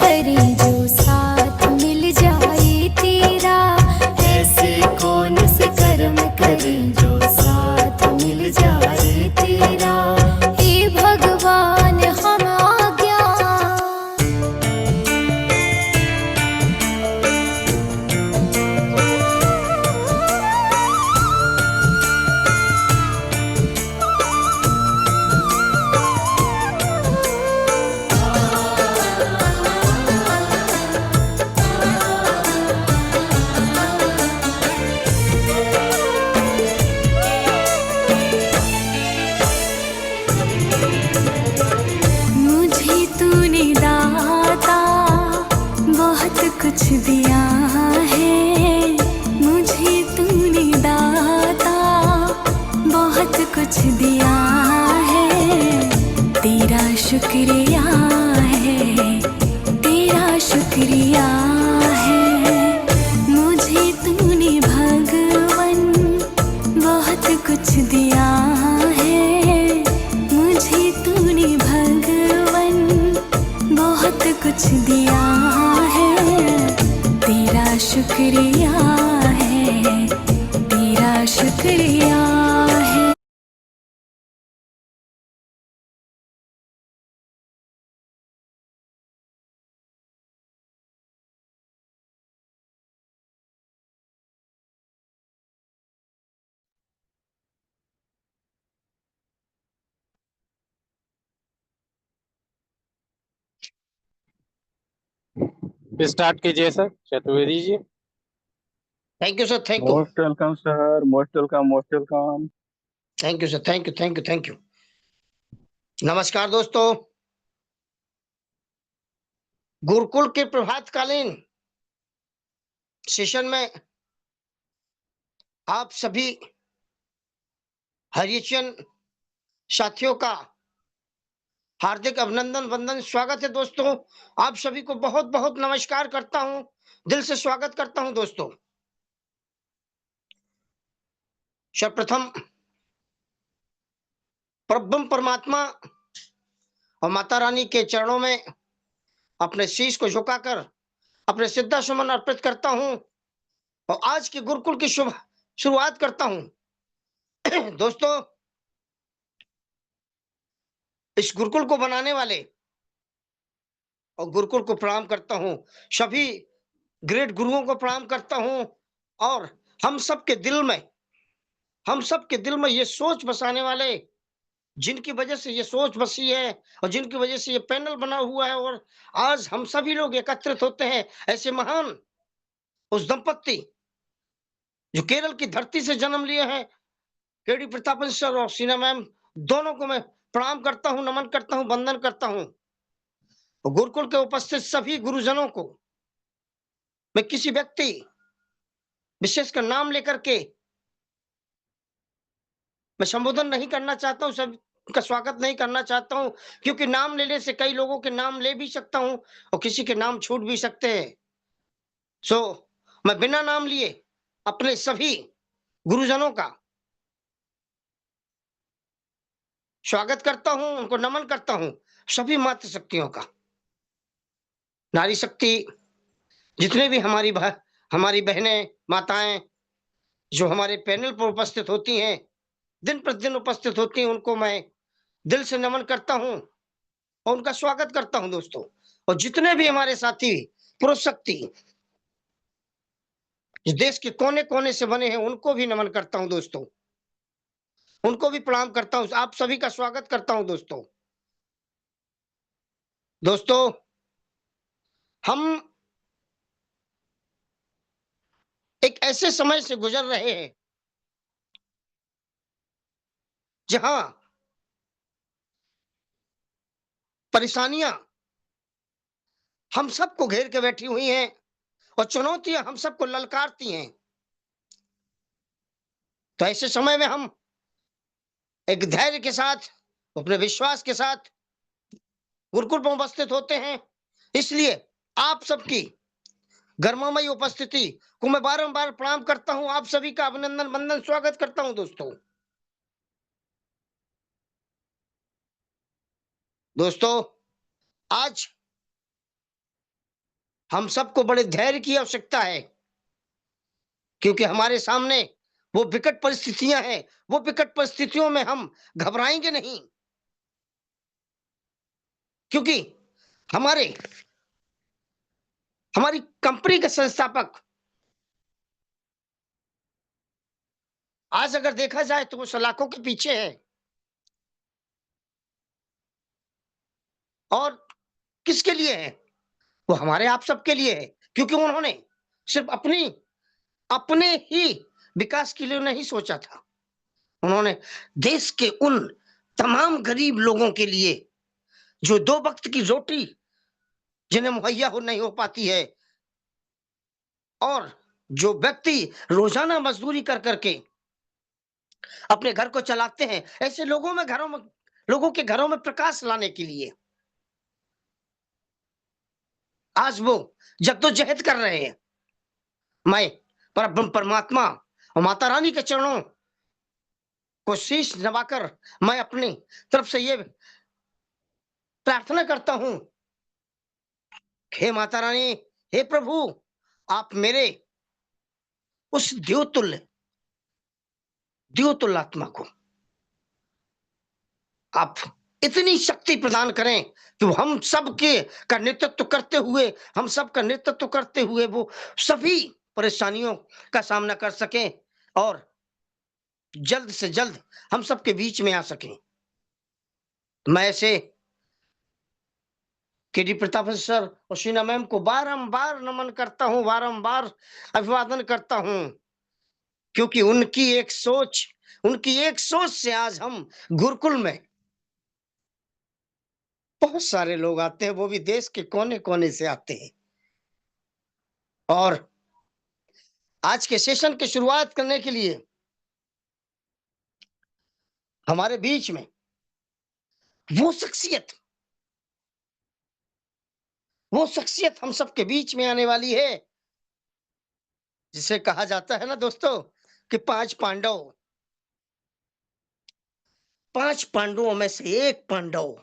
करें जो साथ मिल जाए तेरा, ऐसे कौन से कर्म करें जो साथ मिल जाए तेरा। हे भगवान हम आज्ञा, मुझे तूने दाता बहुत कुछ दिया है, मुझे तूने दाता बहुत कुछ दिया है। तेरा शुक्रिया है, तेरा शुक्रिया है। मुझे तूने भगवन बहुत कुछ दिया है, मुझे तूने भगवन बहुत कुछ दिया है। तेरा शुक्रिया है, तेरा शुक्रिया है। स्टार्ट कीजिए sir Chaturvedi ji. Thank you sir, thank you, most welcome sir, most welcome, most welcome. Thank you sir, thank you, thank you, thank you. नमस्कार दोस्तों, गुरुकुल के प्रभातकालीन सेशन में आप सभी हरिचंद साथियों का हार्दिक अभिनंदन, वंदन, स्वागत है दोस्तों। आप सभी को बहुत बहुत नमस्कार करता हूं, दिल से स्वागत करता हूं दोस्तों। सर्वप्रथम परब्रह्म परमात्मा और माता रानी के चरणों में अपने शीश को झुकाकर अपने सिद्धा सुमन अर्पित करता हूं और आज के गुरुकुल की शुभ शुरुआत करता हूं। दोस्तों, इस गुरुकुल को बनाने वाले और गुरुकुल को प्रणाम करता हूं, सभी ग्रेट गुरुओं को प्रणाम करता हूं और हम सबके दिल में ये सोच बसाने वाले, जिनकी वजह से ये सोच बसी है और जिनकी वजह से ये पैनल बना हुआ है और आज हम सभी लोग एकत्रित होते हैं, ऐसे महान उस दंपत्ति जो केरल की धरती से जन्म लिए हैं, केडी प्रतापन सर और सीना मैम, दोनों को मैं प्रणाम करता हूं, नमन करता हूं, वंदन करता हूं। गुरुकुल के उपस्थित सभी गुरुजनों को मैं किसी व्यक्ति विशेष का नाम लेकर के मैं संबोधन नहीं करना चाहता हूं, सबका स्वागत नहीं करना चाहता हूं, क्योंकि नाम लेने से कई लोगों के नाम ले भी सकता हूं और किसी के नाम छूट भी सकते हैं। सो मैं बिना नाम लिए अपने सभी गुरुजनों का स्वागत करता हूं, उनको नमन करता हूं, सभी मातृ शक्तियों का, नारी शक्ति, जितने भी हमारी बहनें, माताएं जो हमारे पैनल पर उपस्थित होती हैं, दिन प्रतिदिन उपस्थित होती हैं, उनको मैं दिल से नमन करता हूं और उनका स्वागत करता हूं दोस्तों। और जितने भी हमारे साथी पुरुष शक्ति इस देश के कोने कोने से बने हैं, उनको भी नमन करता हूं दोस्तों, उनको भी प्रणाम करता हूं, आप सभी का स्वागत करता हूं दोस्तों। दोस्तों, हम एक ऐसे समय से गुजर रहे हैं जहां परेशानियां हम सबको घेर के बैठी हुई हैं और चुनौतियां हम सबको ललकारती हैं। तो ऐसे समय में हम एक धैर्य के साथ, अपने विश्वास के साथ गुरुकुल में उपस्थित होते हैं। इसलिए आप सबकी गर्मामयी उपस्थिति को मैं बारंबार प्रणाम करता हूं, आप सभी का अभिनंदन, वंदन, स्वागत करता हूं दोस्तों। दोस्तों, आज हम सबको बड़े धैर्य की आवश्यकता है, क्योंकि हमारे सामने वो विकट परिस्थितियां हैं। वो विकट परिस्थितियों में हम घबराएंगे नहीं, क्योंकि हमारे हमारी कंपनी के संस्थापक आज अगर देखा जाए तो वो सलाखों के पीछे है, और किसके लिए है? वो हमारे आप सबके लिए है, क्योंकि उन्होंने सिर्फ अपने ही विकास के लिए नहीं सोचा था। उन्होंने देश के उन तमाम गरीब लोगों के लिए, जो 2 वक्त की रोटी जिन्हें मुहैया हो नहीं हो पाती है, और जो व्यक्ति रोजाना मजदूरी कर करके अपने घर को चलाते हैं, ऐसे लोगों के घरों में प्रकाश लाने के लिए आज वो जद्दोजहद कर रहे हैं। मैं परब्रह्म परमात्मा और माता रानी के चरणों को शीश नवाकर मैं अपनी तरफ से ये प्रार्थना करता हूं, हे माता रानी, हे प्रभु, आप मेरे उस द्योतुल्य आत्मा को आप इतनी शक्ति प्रदान करें कि वो हम सबके का नेतृत्व करते हुए, वो सभी परेशानियों का सामना कर सकें और जल्द से जल्द हम सबके बीच में आ सकें। मैं ऐसे केडी प्रताप सर और शीना मैम को बारंबार नमन करता हूं, बारंबार अभिवादन करता हूं, क्योंकि उनकी एक सोच से आज हम गुरुकुल में बहुत सारे लोग आते हैं, वो भी देश के कोने-कोने से आते हैं। और आज के सेशन की शुरुआत करने के लिए हमारे बीच में वो शख्सियत हम सबके बीच में आने वाली है, जिसे कहा जाता है ना दोस्तों कि 5 पांडवों में से एक पांडव।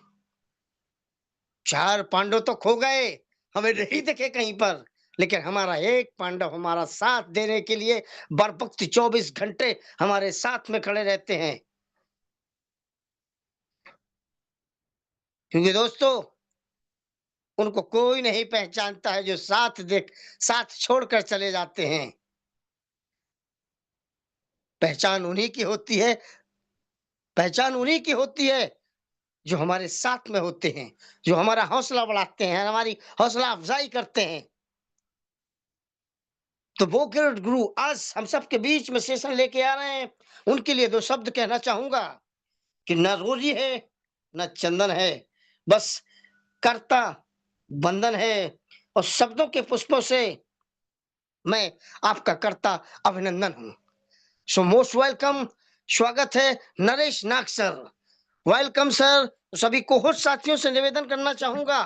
4 पांडव तो खो गए, हमें नहीं दिखे कहीं पर, लेकिन हमारा एक पांडव हमारा साथ देने के लिए बरवक्त 24 घंटे हमारे साथ में खड़े रहते हैं। क्योंकि दोस्तों, उनको कोई नहीं पहचानता है जो साथ छोड़कर चले जाते हैं। पहचान उन्हीं की होती है, जो हमारे साथ में होते हैं, जो हमारा हौसला बढ़ाते हैं, हमारी हौसला अफजाई करते हैं। तो वो ग्रेट गुरु आज हम सबके बीच में सेशन लेके आ रहे हैं। उनके लिए 2 शब्द कहना चाहूंगा कि न रोजी है, न चंदन है, बस कर्ता बंधन है। और शब्दों के पुष्पों से मैं आपका कर्ता अभिनंदन हूं। सो मोस्ट वेलकम, स्वागत है Naresh Nag sir. Welcome sir. सभी कोहोस्ट साथियों से निवेदन करना चाहूंगा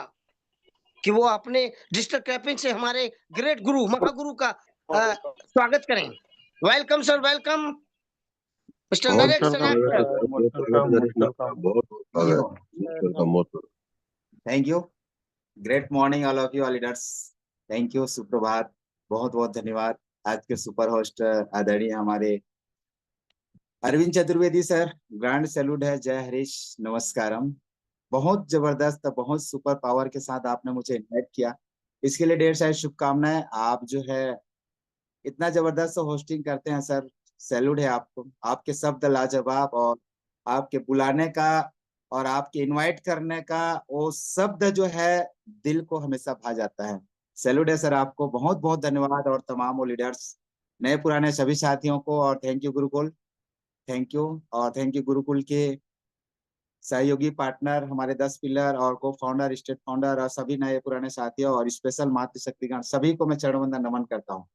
कि वो अपने डिजिटल कैपिंग से हमारे ग्रेट गुरु महागुरु का स्वागत करें। Welcome sir, welcome mister Naresh Nag sir. Thank you. Great morning all of you all leaders. Thank you, सुप्रभात, बहुत बहुत धन्यवाद। आज के सुपर होस्ट आदरणीय हमारे Arvind Chaturvedi sir, grand salute है, जय हरीश, नमस्कारम। बहुत जबरदस्त, बहुत सुपर पावर के साथ आपने मुझे इनवाइट किया, इसके लिए ढेर सारी शुभकामनाएं। आप जो है इतना जबरदस्त होस्टिंग करते हैं सर, सैल्यूट है आपको। आपके शब्द लाजवाब, और आपके बुलाने का और आपके इनवाइट करने का वो शब्द जो है दिल को हमेशा भा जाता है। सैल्यूट है सर आपको, बहुत बहुत धन्यवाद। और तमाम वो लीडर्स, नए पुराने सभी साथियों को, और thank you Gurukul, thank you. और थैंक यू गुरुकुल के सहयोगी पार्टनर, हमारे 10 पिलर और को फाउंडर, स्टेट फाउंडर, और सभी नए पुराने साथियों, और स्पेशल मातृशक्तिगण सभी को मैं चरण वंदन नमन करता हूँ।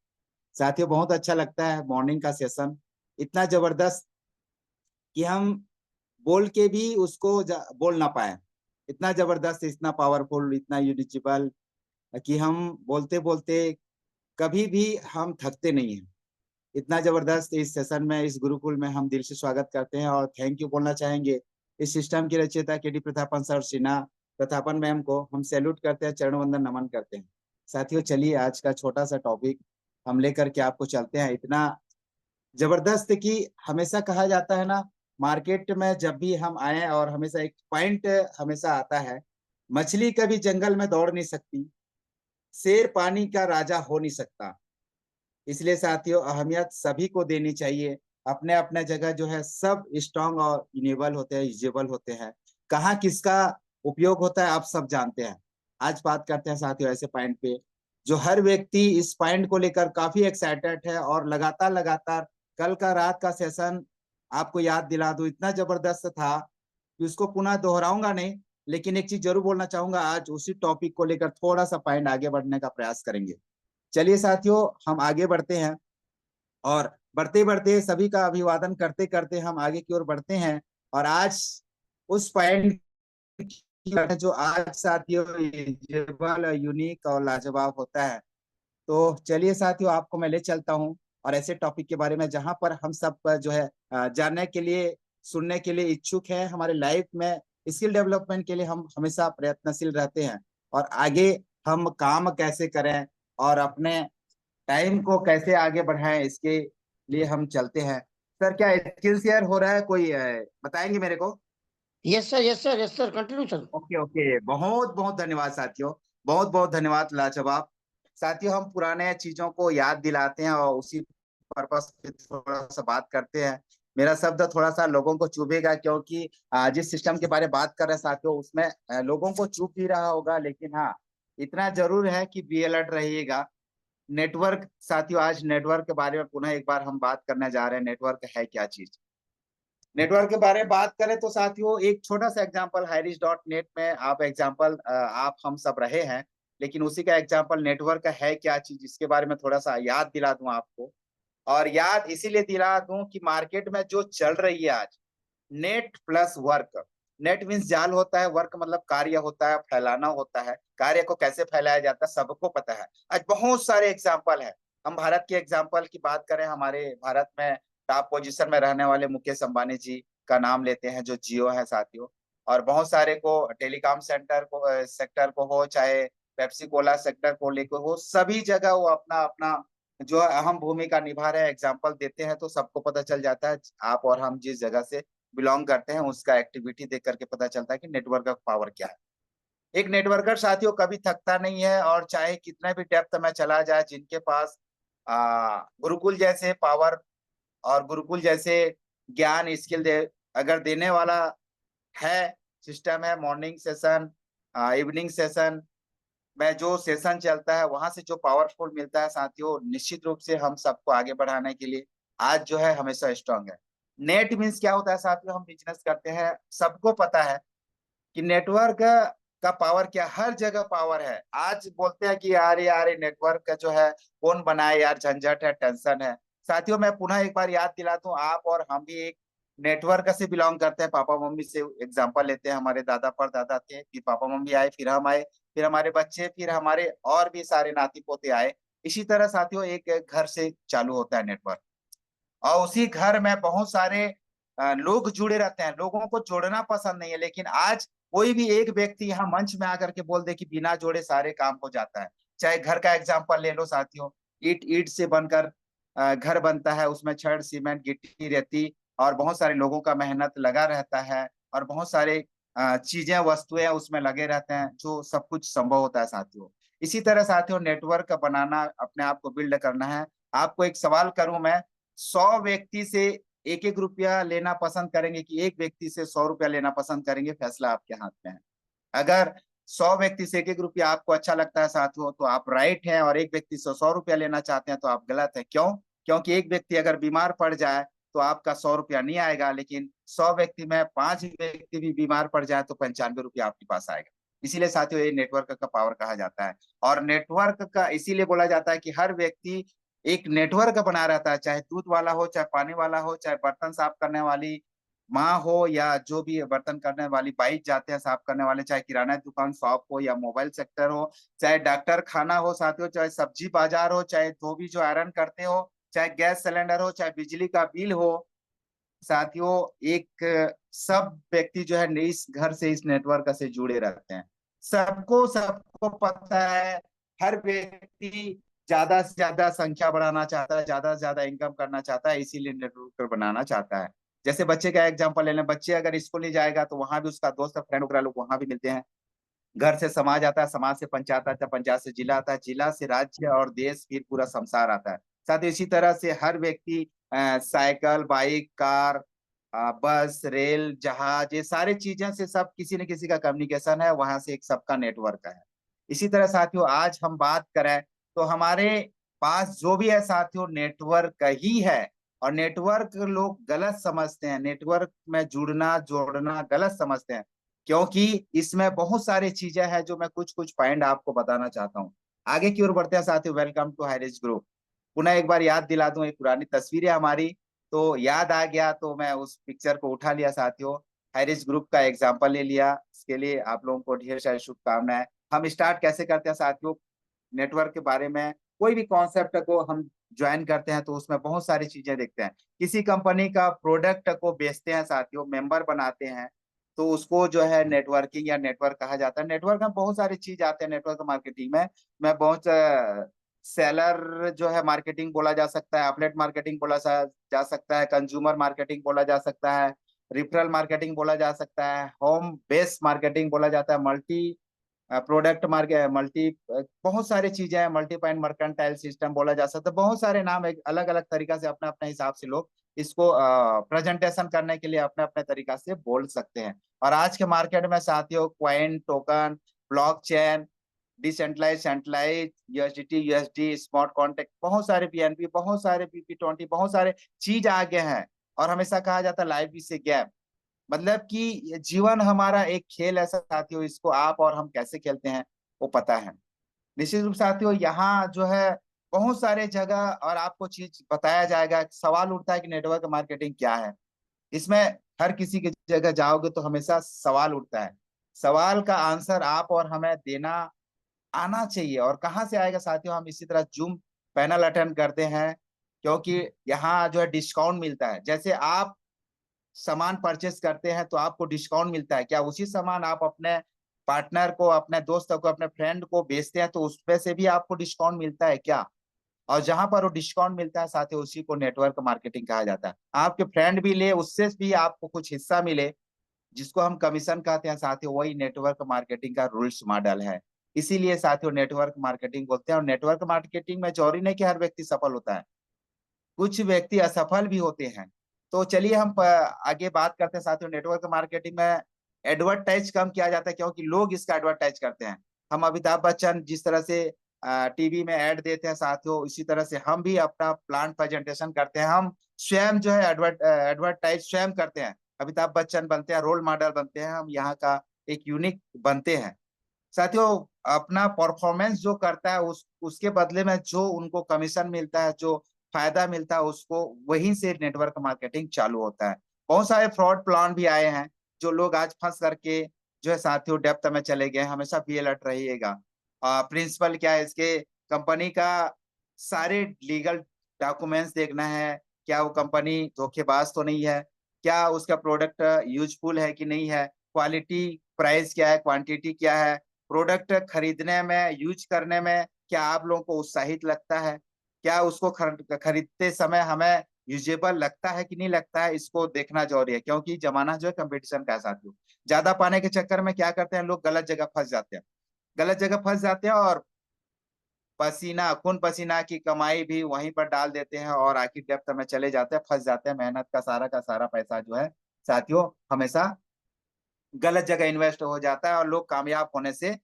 साथियों, बहुत अच्छा लगता है मॉर्निंग का सेशन, इतना जबरदस्त कि हम बोल के भी उसको बोल ना पाए। इतना जबरदस्त, इतना पावरफुल, इतना यूनिजिबल कि हम बोलते बोलते कभी भी हम थकते नहीं हैं। इतना जबरदस्त इस सेशन में, इस गुरुकुल में हम दिल से स्वागत करते हैं। और थैंक यू बोलना चाहेंगे इस सिस्टम की रचयिता KD Prathapan sir, Sheena Prathapan ma'am को हम सैल्यूट करते हैं, चरण वंदन नमन करते हैं। साथियों चलिए आज का छोटा सा टॉपिक हम लेकर के आपको चलते हैं। इतना जबरदस्त कि हमेशा कहा जाता है ना, मार्केट में जब भी हम आए और हमेशा एक पॉइंट हमेशा आता है, मछली कभी जंगल में दौड़ नहीं सकती, शेर पानी का राजा हो नहीं सकता। इसलिए साथियों अहमियत सभी को देनी चाहिए। अपने अपने जगह जो है सब स्ट्रांग और इनेबल होते हैं, यूजेबल होते हैं। कहाँ किसका उपयोग होता है आप सब जानते हैं। आज बात करते हैं साथियों ऐसे पॉइंट पे जो हर व्यक्ति इस पॉइंट को लेकर काफी एक्साइटेड है और लगातार लगातार कल का रात का सेशन आपको याद दिला दूं, इतना जबरदस्त था कि उसको पुनः दोहराऊंगा नहीं। लेकिन एक चीज जरूर बोलना चाहूंगा, आज उसी टॉपिक को लेकर थोड़ा सा पॉइंट आगे बढ़ने का प्रयास करेंगे। चलिए साथियों हम आगे बढ़ते हैं और बढ़ते बढ़ते सभी का अभिवादन करते करते हम आगे की ओर बढ़ते हैं। और आज उस पॉइंट जो आज साथियों यूजेबल, यूनिक और लाजवाब होता है। तो चलिए साथियों आपको मैं ले चलता हूँ और ऐसे टॉपिक के बारे में जहां पर हम सब जो है जानने के लिए, सुनने के लिए इच्छुक हैं। हमारे लाइफ में स्किल डेवलपमेंट के लिए हम हमेशा प्रयत्नशील रहते हैं और आगे हम काम कैसे करें और अपने टाइम को कैसे आगे बढ़ाएं, इसके लिए हम चलते हैं। सर क्या स्किल शेयर हो रहा है? कोई बताएंगे मेरे को? Yes sir, yes sir, yes sir, continue sir. Okay okay, बहुत बहुत धन्यवाद साथियों, बहुत बहुत धन्यवाद लाजवाब। साथियों हम पुराने चीजों को याद दिलाते हैं और उसी पर्पस पे थोड़ा सा बात करते हैं। मेरा शब्द थोड़ा सा लोगों को चुभेगा क्योंकि जिस सिस्टम के बारे में बात कर रहे हैं साथियों उसमें लोगों को चुभ भी रहा होगा, लेकिन हाँ इतना जरूर है कि बी अलर्ट रहिएगा। नेटवर्क साथियों, आज नेटवर्क के बारे में पुनः एक बार हम बात करने जा रहे हैं। नेटवर्क है क्या चीज? नेटवर्क के बारे में बात करें तो साथियों एक छोटा सा एग्जांपल हाइरिश.नेट में आप एग्जांपल आप हम सब रहे हैं, लेकिन उसी का एग्जांपल नेटवर्क है क्या चीज इसके बारे में थोड़ा सा याद दिला दूं आपको। और याद इसीलिए दिला दूं कि मार्केट में जो चल रही है आज, net plus work. Net means जाल होता है, वर्क मतलब कार्य होता है, फैलाना होता है। कार्य को कैसे फैलाया जाता है सबको पता है। आज बहुत सारे एग्जाम्पल है। हम भारत के एग्जाम्पल की बात करें, हमारे भारत में टॉप पोजीशन में रहने वाले मुकेश अंबानी जी का नाम लेते हैं जो जियो है साथियों। और बहुत सारे को टेलीकॉम सेक्टर को हो, चाहे पेप्सी कोला सेक्टर को लेकर हो, सभी जगह वो अपना अपना जो अहम भूमिका निभा रहे हैं, एग्जाम्पल देते हैं तो सबको पता चल जाता है। आप और हम जिस जगह से बिलोंग करते हैं उसका एक्टिविटी देख करके पता चलता है कि नेटवर्क का पावर क्या है। एक नेटवर्कर साथियों कभी थकता नहीं है, और चाहे कितने भी डेप्थ में चला जाए, जिनके पास गुरुकुल जैसे पावर और गुरुकुल जैसे ज्ञान स्किल अगर देने वाला है, सिस्टम है, मॉर्निंग सेशन, इवनिंग सेशन में जो सेशन चलता है वहां से जो पावरफुल मिलता है साथियों, निश्चित रूप से हम सबको आगे बढ़ाने के लिए आज जो है हमेशा स्ट्रांग है। नेट मीन्स क्या होता है साथियों? हम बिजनेस करते हैं, सबको पता है कि नेटवर्क का पावर क्या, हर जगह पावर है। आज बोलते हैं कि यार यार ये नेटवर्क का जो है कौन बनाए यार, झंझट है, टेंशन है। साथियों मैं पुनः एक बार याद दिलाता हूँ, आप और हम भी एक नेटवर्क से बिलोंग करते हैं। पापा मम्मी से एग्जांपल लेते हैं, हमारे दादा परदादा थे, फिर पापा मम्मी आए, फिर हम आए, फिर हमारे बच्चे, फिर हमारे और भी सारे नाती पोते आए। इसी तरह साथियों एक घर से चालू होता है नेटवर्क, और उसी घर में बहुत सारे लोग जुड़े रहते हैं। लोगों को जोड़ना पसंद नहीं है, लेकिन आज कोई भी एक व्यक्ति यहाँ मंच में आकर के बोल दे कि बिना जोड़े सारे काम हो जाता है। चाहे घर का एग्जांपल ले लो साथियों, ईट ईट से बनकर घर बनता है, उसमें छड़ सीमेंट गिट्टी रेती और बहुत सारे लोगों का मेहनत लगा रहता है, और बहुत सारे चीजें वस्तुएं उसमें लगे रहते हैं, जो सब कुछ संभव होता है साथियों। इसी तरह साथियों नेटवर्क बनाना, अपने आप को बिल्ड करना है। आपको एक सवाल करूं मैं, 100 व्यक्ति से एक एक रुपया लेना पसंद करेंगे कि एक व्यक्ति से 100 रुपया लेना पसंद करेंगे? फैसला आपके हाथ में है। अगर 100 व्यक्ति से एक एक रुपया आपको अच्छा लगता है साथियों तो आप राइट हैं, और एक व्यक्ति से 100 रुपया लेना चाहते हैं तो आप गलत है। क्यों? क्योंकि एक व्यक्ति अगर बीमार पड़ जाए तो आपका 100 रुपया नहीं आएगा, लेकिन 100 व्यक्ति में 5 व्यक्ति भी बीमार पड़ जाए तो 95 रुपया आपके पास आएगा। इसीलिए साथियों ये नेटवर्क का पावर कहा जाता है। और नेटवर्क का इसीलिए बोला जाता है कि हर व्यक्ति एक नेटवर्क बना रहता है, चाहे दूध वाला हो, चाहे पानी वाला हो, चाहे बर्तन साफ करने वाली माँ हो, या जो भी बर्तन करने वाली बाई जाते हैं साफ करने वाले, चाहे किराना दुकान शॉप हो, या मोबाइल सेक्टर हो, चाहे डॉक्टर खाना हो साथियों, चाहे सब्जी बाजार हो, चाहे धोबी जो आयरन करते हो, चाहे गैस सिलेंडर हो, चाहे बिजली का बिल हो साथियों, एक सब व्यक्ति जो है इस घर से, इस नेटवर्क से जुड़े रहते हैं। सबको सबको पता है हर व्यक्ति ज्यादा से ज्यादा संख्या बढ़ाना चाहता है, ज्यादा से ज्यादा इनकम करना चाहता है, इसीलिए नेटवर्क बनाना चाहता है। जैसे बच्चे का एग्जांपल ले लें, बच्चे अगर स्कूल नहीं जाएगा तो वहां भी उसका दोस्त फ्रेंड वगैरह लोग वहां भी मिलते हैं। घर से समाज आता है, समाज से पंचायत आता है, पंचायत से जिला आता है, जिला से राज्य और देश, फिर पूरा संसार आता है। साथ ही इसी तरह से हर व्यक्ति साइकिल, बाइक, कार, बस, रेल, जहाज, ये सारी चीजें से सब किसी न किसी का कम्युनिकेशन है, वहां से एक सबका नेटवर्क है। इसी तरह साथियों आज हम बात करें तो हमारे पास जो भी है साथियों नेटवर्क ही है। और नेटवर्क लोग गलत समझते हैं, नेटवर्क में जुड़ना जोड़ना गलत समझते हैं, क्योंकि इसमें बहुत सारी चीजें हैं जो मैं कुछ कुछ पॉइंट आपको बताना चाहता हूँ। आगे की ओर बढ़ते हैं साथियों। Welcome to Hirich group. पुनः एक बार याद दिला दूं, एक पुरानी तस्वीर है हमारी, तो याद आ गया तो मैं उस पिक्चर को उठा लिया साथियों। हाईरिच ग्रुप का एग्जाम्पल ले लिया, इसके लिए आप लोगों को ढेर सारी शुभकामनाएं। हम स्टार्ट कैसे करते हैं साथियों, नेटवर्क के बारे में कोई भी कॉन्सेप्ट को हम ज्वाइन करते हैं तो उसमें बहुत सारी चीजें देखते हैं। किसी कंपनी का प्रोडक्ट को बेचते हैं साथियों, मेंबर बनाते हैं, तो उसको जो है नेटवर्किंग या नेटवर्क कहा जाता है। नेटवर्क में बहुत सारी चीज आते हैं नेटवर्क मार्केटिंग में। बहुत सेलर जो है मार्केटिंग बोला जा सकता है, अपलेट मार्केटिंग बोला जा सकता है, कंज्यूमर मार्केटिंग बोला जा सकता है, रिफरल मार्केटिंग बोला जा सकता है, होम बेस्ड मार्केटिंग बोला जाता है, मल्टी प्रोडक्ट मार्केट, मल्टी बहुत सारी चीजें हैं, मल्टी पॉइंट मर्केंटाइल सिस्टम बोला जा सकता है। बहुत सारे नाम एक अलग अलग तरीका से अपने अपने हिसाब से लोग इसको प्रेजेंटेशन करने के लिए अपने अपने तरीका से बोल सकते हैं। और आज के मार्केट में साथियों coin, token, blockchain, decentralize, centralize, USDT, USD, smart contract, बहुत सारे पीएनपी, बहुत सारे पीपी20, बहुत सारे चीज आगे हैं। और हमेशा कहा जाता है लाइफ इज ए गेम, मतलब कि ये जीवन हमारा एक खेल ऐसा साथियों, इसको आप और हम कैसे खेलते हैं वो पता है। निश्चित रूप से साथियों यहाँ जो है बहुत सारे जगह और आपको चीज बताया जाएगा। सवाल उठता है कि नेटवर्क मार्केटिंग क्या है। इसमें हर किसी की जगह जाओगे तो हमेशा सवाल उठता है, सवाल का आंसर आप और हमें देना आना चाहिए। और कहाँ से आएगा साथियों, हम इसी तरह जूम पैनल अटेंड करते हैं, क्योंकि यहाँ जो है डिस्काउंट मिलता है। जैसे आप सामान परचेस करते हैं तो आपको डिस्काउंट मिलता है, क्या उसी सामान आप अपने पार्टनर को, अपने दोस्त को, अपने फ्रेंड को बेचते हैं तो उसपे से भी आपको डिस्काउंट मिलता है क्या? और जहां पर वो डिस्काउंट मिलता है साथियों उसी को नेटवर्क मार्केटिंग कहा जाता है। आपके फ्रेंड भी ले, उससे भी आपको कुछ हिस्सा मिले, जिसको हम कमीशन कहते हैं साथियों, वही नेटवर्क मार्केटिंग का रूल्स मॉडल है। इसीलिए साथियों नेटवर्क मार्केटिंग बोलते हैं। और नेटवर्क मार्केटिंग में जरूरी नहीं कि हर व्यक्ति सफल होता है, कुछ व्यक्ति असफल भी होते हैं। तो चलिए हम आगे बात करते हैं साथियों। नेटवर्क मार्केटिंग में एडवर्टाइज कम किया जाता है, क्योंकि लोग इसका एडवर्टाइज करते हैं। हम अमिताभ बच्चन जिस तरह से टीवी में ऐड देते हैं साथियों, इसी तरह से हम भी अपना प्लान प्रेजेंटेशन करते हैं। हम स्वयं जो है एडवर्टाइज स्वयं करते हैं। अमिताभ बच्चन बनते हैं, रोल मॉडल बनते हैं, हम यहाँ का एक यूनिक बनते हैं साथियों। अपना परफॉर्मेंस जो करता है उसके बदले में जो उनको कमीशन मिलता है, जो फायदा मिलता है, उसको वहीं से नेटवर्क मार्केटिंग चालू होता है। बहुत सारे फ्रॉड प्लान भी आए हैं जो लोग आज फंस करके जो है साथियों डेप्थ में चले गए। हमेशा बी अलर्ट रहिएगा। प्रिंसिपल क्या है इसके, कंपनी का सारे लीगल डॉक्यूमेंट्स देखना है, क्या वो कंपनी धोखेबाज तो नहीं है, क्या उसका प्रोडक्ट यूजफुल है कि नहीं है, क्वालिटी, प्राइस क्या है, क्वांटिटी क्या है, प्रोडक्ट खरीदने में, यूज करने में क्या आप लोगों को उत्साहित लगता है, क्या उसको खरीदते समय हमें यूजेबल लगता है कि नहीं लगता है, इसको देखना जरूरी है। क्योंकि जमाना जो है कंपटीशन का है साथियों। ज्यादा पाने के चक्कर में क्या करते हैं लोग, गलत जगह फंस जाते हैं, गलत जगह फंस जाते हैं और पसीना, खून पसीना की कमाई भी वहीं पर डाल देते हैं और आखिर डेप्थ में चले जाते हैं, फंस जाते हैं। मेहनत का सारा पैसा जो है साथियों हमेशा गलत जगह इन्वेस्ट हो जाता है और लोग कामयाब होने से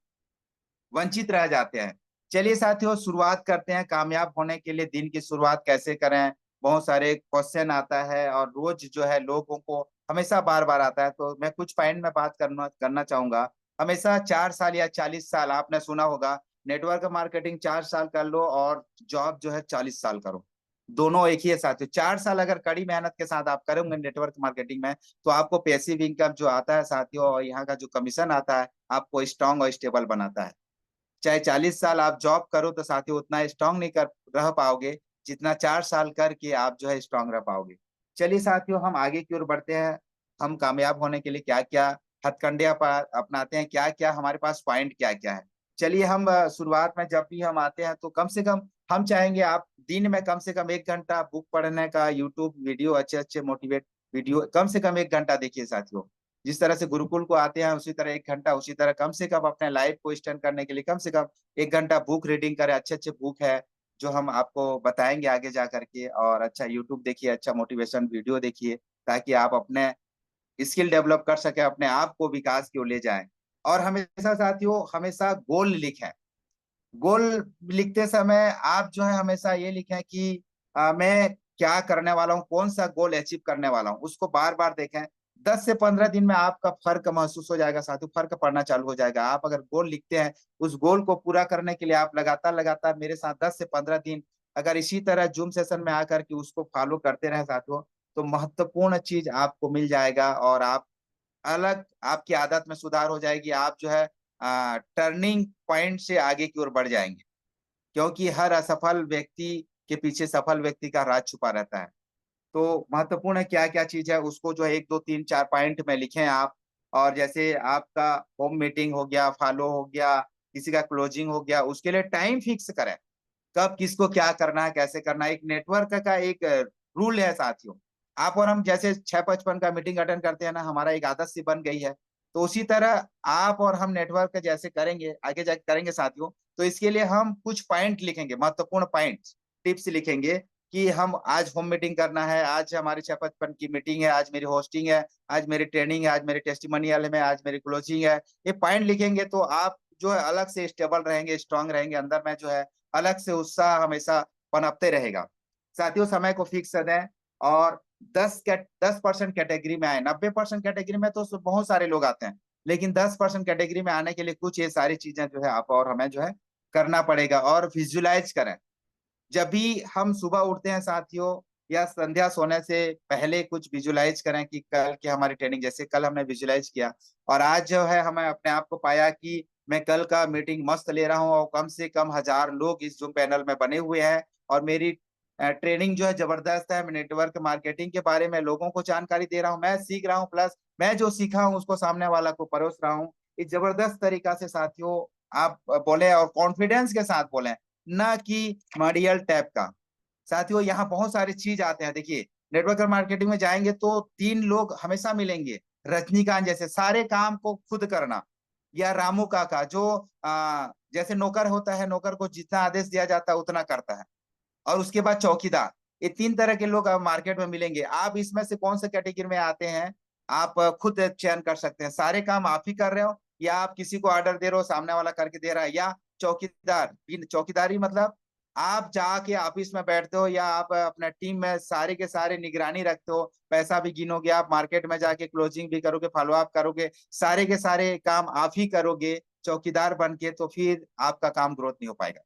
वंचित रह जाते हैं। चलिए साथियों शुरुआत करते हैं। कामयाब होने के लिए दिन की शुरुआत कैसे करें, बहुत सारे क्वेश्चन आता है और रोज जो है लोगों को हमेशा बार बार आता है। तो मैं कुछ पॉइंट में बात करना चाहूंगा। हमेशा 4 साल या 40 साल, आपने सुना होगा नेटवर्क मार्केटिंग 4 साल कर लो और जॉब जो है 40 साल करो, दोनों एक ही है साथियों। 4 साल अगर कड़ी मेहनत के साथ आप करेंगे नेटवर्क मार्केटिंग में तो आपको पैसिव इनकम जो आता है साथियों, और यहाँ का जो कमीशन आता है आपको स्ट्रांग और स्टेबल बनाता है। चाहे 40 साल आप जॉब करो तो साथियों उतना स्ट्रांग नहीं कर रह पाओगे जितना 4 साल करके आप जो है स्ट्रांग रह पाओगे। चलिए साथियों हम आगे की ओर बढ़ते हैं। हम कामयाब होने के लिए क्या क्या हथकंडे अपनाते हैं, क्या क्या हमारे पास पॉइंट क्या क्या है। चलिए हम शुरुआत में जब भी हम आते हैं तो कम से कम हम चाहेंगे आप दिन में कम से कम 1 घंटा बुक पढ़ने का, यूट्यूब वीडियो अच्छे अच्छे मोटिवेट वीडियो कम से कम 1 घंटा देखिए साथियों। जिस तरह से गुरुकुल को आते हैं उसी तरह 1 घंटा, उसी तरह कम से कम अपने लाइफ को स्टैंड करने के लिए कम से कम 1 घंटा बुक रीडिंग करें। अच्छे अच्छे बुक है जो हम आपको बताएंगे आगे जा करके, और अच्छा यूट्यूब देखिए, अच्छा मोटिवेशन वीडियो देखिए, ताकि आप अपने स्किल डेवलप कर सके, अपने आप को विकास की ओर ले जाएं। और हमेशा साथियों हमेशा गोल लिखें। गोल लिखते समय आप जो है हमेशा ये लिखें कि मैं क्या करने वाला हूँ, कौन सा गोल अचीव करने वाला हूँ, उसको बार बार देखें। 10 से 15 दिन में आपका फर्क महसूस हो जाएगा साथियों, फर्क पड़ना चालू हो जाएगा। आप अगर गोल लिखते हैं, उस गोल को पूरा करने के लिए आप लगातार लगातार मेरे साथ 10 से 15 दिन अगर इसी तरह जूम सेशन में आकर के उसको फॉलो करते रहे साथियों, तो महत्वपूर्ण चीज आपको मिल जाएगा और आप अलग आपकी आदत में सुधार हो जाएगी। आप जो है टर्निंग पॉइंट से आगे की ओर बढ़ जाएंगे, क्योंकि हर असफल व्यक्ति के पीछे सफल व्यक्ति का राज छुपा रहता है। तो महत्वपूर्ण क्या क्या चीज है उसको जो है 1 2 3 4 पॉइंट में लिखें आप। और जैसे आपका होम मीटिंग हो गया, फॉलो हो गया, किसी का क्लोजिंग हो गया, उसके लिए टाइम फिक्स करें, कब किसको क्या करना है, कैसे करना है। एक नेटवर्क का एक रूल है साथियों। आप और हम जैसे 6:55 का मीटिंग अटेंड करते हैं ना, हमारा एक आदत सी बन गई है। तो उसी तरह आप और हम नेटवर्क का जैसे करेंगे, आगे जाके करेंगे साथियों। तो इसके लिए हम कुछ पॉइंट लिखेंगे, महत्वपूर्ण पॉइंट टिप्स लिखेंगे कि हम आज होम मीटिंग करना है, आज हमारी 6:55 की मीटिंग है, आज मेरी होस्टिंग है, आज मेरी ट्रेनिंग है, आज मेरी टेस्टिमोनियल है, आज मेरी क्लोजिंग है। ये पॉइंट लिखेंगे तो आप जो है अलग से स्टेबल रहेंगे, स्ट्रांग रहेंगे, अंदर में जो है अलग से उत्साह हमेशा पनपते रहेगा। साथियों समय को फिक्स दें और 10% कैटेगरी में आए। 90% कैटेगरी में तो बहुत सारे लोग आते हैं, लेकिन 10% कैटेगरी में आने के लिए कुछ ये सारी चीजें जो है आप और हमें जो है करना पड़ेगा। और विजुलाइज करें। जब भी हम सुबह उठते हैं साथियों या संध्या सोने से पहले कुछ विजुलाइज करें कि कल की हमारी ट्रेनिंग, जैसे कल हमने विजुलाइज किया और आज जो है हमें अपने आप को पाया कि मैं कल का मीटिंग मस्त ले रहा हूँ और कम से कम 1000 लोग इस जूम पैनल में बने हुए हैं और मेरी ट्रेनिंग जो है जबरदस्त है। मैं नेटवर्क मार्केटिंग के बारे में लोगों को जानकारी दे रहा हूँ, मैं सीख रहा हूँ, प्लस मैं जो सीखा हूँ उसको सामने वाला को परोस रहा हूँ। इस जबरदस्त तरीका से साथियों आप बोले और कॉन्फिडेंस के साथ बोले, ना कि मॉडियल टाइप का। साथियों यहाँ बहुत सारी चीज आते हैं। देखिए नेटवर्क मार्केटिंग में जाएंगे तो 3 लोग हमेशा मिलेंगे। रजनीकांत जैसे सारे काम को खुद करना, या रामू काका जो जैसे नौकर होता है, नौकर को जितना आदेश दिया जाता है उतना करता है। और उसके बाद चौकीदार। ये 3 तरह के लोग अब मार्केट में मिलेंगे। आप इसमें से कौन से कैटेगरी में आते हैं आप खुद चयन कर सकते हैं। सारे काम आप ही कर रहे हो या आप किसी को ऑर्डर दे रहे हो, सामने वाला करके दे रहा है, या चौकीदार। चौकीदारी मतलब आप जाके ऑफिस में बैठते हो या आप अपने टीम में सारे के सारे निगरानी रखते हो, पैसा भी गिनोगे, आप मार्केट में जाके क्लोजिंग भी करोगे, फॉलो अप करोगे, सारे के सारे काम आप ही करोगे चौकीदार बन के, तो फिर आपका काम ग्रोथ नहीं हो पाएगा।